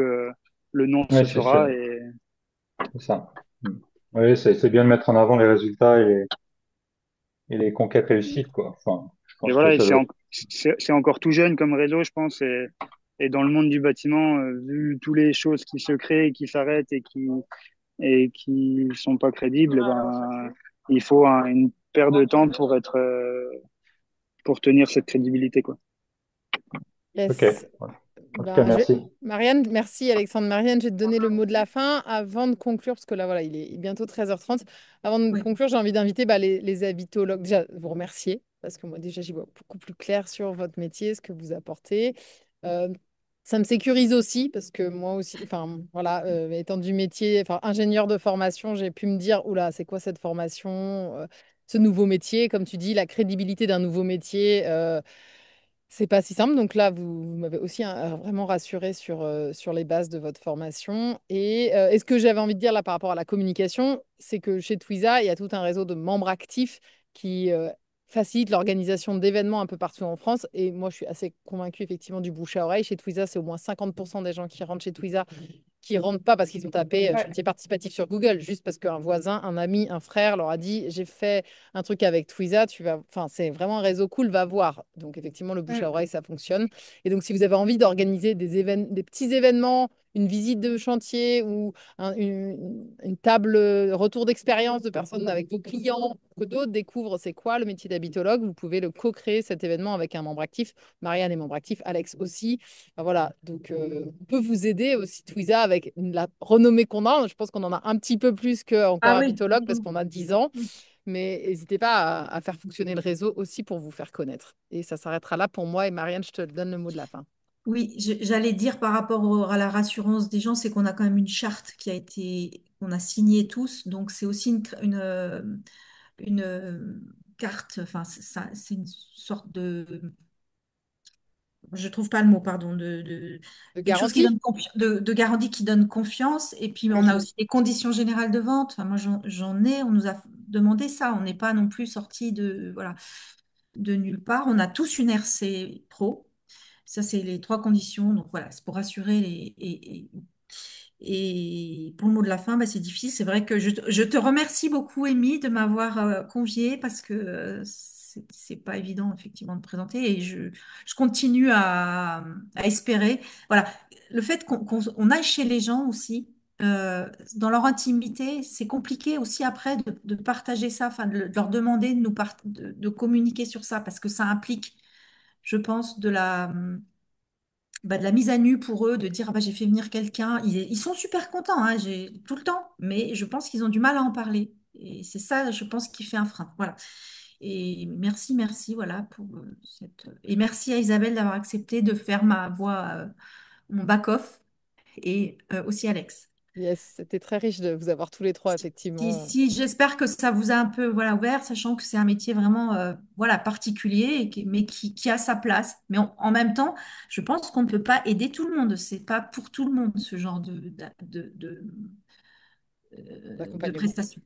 le nom Ouais, se c'est fera. sûr. C'est ça. Mm. Oui, c'est bien de mettre en avant les résultats et les conquêtes réussites, quoi. Enfin, je Et pense que voilà, ça doit être. c'est encore tout jeune comme réseau, je pense. Et dans le monde du bâtiment, vu toutes les choses qui se créent, et qui s'arrêtent et qui sont pas crédibles, eh ben, il faut une paire de temps pour pour tenir cette crédibilité, quoi. Ok. Yes. Ouais. En tout cas, Ben, merci. Marianne, merci Alexandre. Marianne, je vais te donner le mot de la fin avant de conclure, parce que là, voilà, il est bientôt 13h30. Avant de Oui. conclure, j'ai envie d'inviter bah, les habitologues, déjà, vous remercier, parce que moi, déjà, j'y vois beaucoup plus clair sur votre métier, ce que vous apportez. Euh, Ça me sécurise aussi, parce que moi aussi, enfin, voilà, étant du métier, enfin, ingénieur de formation, j'ai pu me dire, oula, c'est quoi cette formation, ce nouveau métier, comme tu dis, la crédibilité d'un nouveau métier. C'est pas si simple. Donc là, vous m'avez aussi vraiment rassuré sur les bases de votre formation. Et ce que j'avais envie de dire là par rapport à la communication, c'est que chez Twiza, il y a tout un réseau de membres actifs qui facilite l'organisation d'événements un peu partout en France. Et moi, je suis assez convaincue effectivement du bouche à oreille. Chez Twiza, c'est au moins 50% des gens qui rentrent chez Twiza qui rentrent pas parce qu'ils ont tapé Ouais. chantier participatif sur Google, juste parce qu'un voisin, un ami, un frère leur a dit j'ai fait un truc avec Twiza, tu vas, enfin c'est vraiment un réseau cool, va voir. Donc effectivement le bouche à Mm. oreille ça fonctionne. Et donc si vous avez envie d'organiser des petits événements, une visite de chantier ou une table retour d'expérience de personnes avec vos clients, que d'autres découvrent c'est quoi le métier d'habitologue, vous pouvez le co-créer cet événement avec un membre actif. Marianne est membre actif, Alex aussi. Enfin, voilà, donc on peut vous aider aussi, Twiza, avec la renommée qu'on a. Je pense qu'on en a un petit peu plus qu'encore Ah oui. Habitologue parce qu'on a 10 ans. Mais n'hésitez pas à faire fonctionner le réseau aussi pour vous faire connaître. Et ça s'arrêtera là pour moi. Et Marianne, je te donne le mot de la fin. Oui, j'allais dire par rapport à la rassurance des gens, c'est qu'on a quand même une charte qui a été, qu'on a signée tous. Donc c'est aussi une carte, enfin c'est une sorte de, je trouve pas le mot, pardon, De quelque chose qui donne garantie? de garantie qui donne confiance. Et puis on a Mhm. aussi des conditions générales de vente. Enfin, moi j'en ai, on nous a demandé ça. On n'est pas non plus sorti de voilà de nulle part. On a tous une RC Pro. Ça, c'est les trois conditions. Donc voilà, c'est pour assurer et pour le mot de la fin, bah, c'est difficile. C'est vrai que je te remercie beaucoup, Amy, de m'avoir conviée parce que c'est pas évident, effectivement, de présenter. Et je continue à espérer. Voilà, le fait qu'on aille chez les gens aussi, dans leur intimité, c'est compliqué aussi après de partager ça, enfin, de leur demander de communiquer sur ça parce que ça implique, je pense, de la mise à nu pour eux, de dire ah bah, j'ai fait venir quelqu'un. Ils sont super contents tout le temps, mais je pense qu'ils ont du mal à en parler. Et c'est ça, je pense, qui fait un frein. Voilà. Et merci, merci, voilà, pour cette. Et merci à Isabelle d'avoir accepté de faire ma voix, mon back-off, et aussi Alex. Yes, c'était très riche de vous avoir tous les trois, effectivement. J'espère que ça vous a un peu voilà, ouvert, sachant que c'est un métier vraiment voilà, particulier, mais qui a sa place. Mais en même temps, je pense qu'on ne peut pas aider tout le monde. C'est pas pour tout le monde ce genre de D'accompagnement. prestations.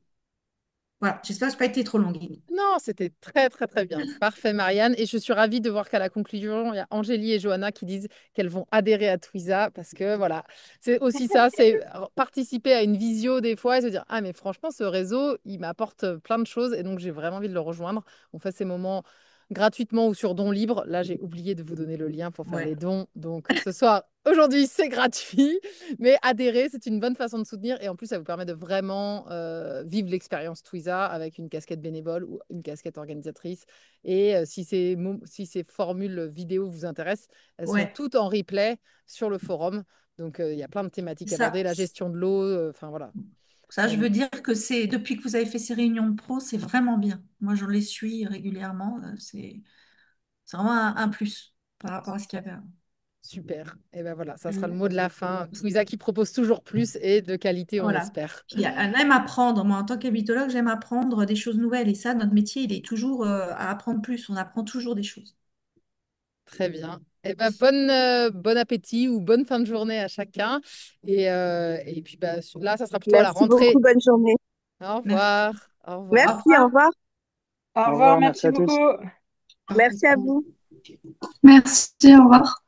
Voilà, j'espère que je n'ai pas été trop longue. Non, c'était très, très, très bien. Parfait, Marianne. Et je suis ravie de voir qu'à la conclusion, il y a Angélie et Johanna qui disent qu'elles vont adhérer à Twiza parce que voilà, c'est aussi ça, c'est participer à une visio des fois et se dire, ah, mais franchement, ce réseau, il m'apporte plein de choses et donc j'ai vraiment envie de le rejoindre. On fait ces moments gratuitement ou sur don libre. Là, j'ai oublié de vous donner le lien pour faire Ouais. les dons. Donc ce soir, aujourd'hui, c'est gratuit. Mais adhérer, c'est une bonne façon de soutenir. Et en plus, ça vous permet de vraiment vivre l'expérience Twiza avec une casquette bénévole ou une casquette organisatrice. Et si ces formules vidéo vous intéressent, elles sont Ouais. toutes en replay sur le forum. Donc, il y a plein de thématiques Ça, abordées, la gestion de l'eau, enfin voilà. ça, je veux dire que c'est depuis que vous avez fait ces réunions de pro, c'est vraiment bien. Moi, je les suis régulièrement. C'est vraiment un plus par rapport à ce qu'il y avait avant. Super. Et ben voilà, ça sera le Mm. mot de la fin. Twiza qui propose toujours plus et de qualité, on Voilà. espère. Puis on aime apprendre. Moi, en tant qu'habitologue, j'aime apprendre des choses nouvelles. Et ça, notre métier, il est toujours à apprendre plus. On apprend toujours des choses. Très bien. Eh ben, bon appétit ou bonne fin de journée à chacun. Et puis bah, là, ça sera plutôt à la Merci beaucoup, rentrée. bonne journée. Au Merci. revoir. Au Au revoir. Merci, au revoir. revoir. Au Au revoir, revoir, merci merci à tous. beaucoup. Merci à vous. Merci, au revoir.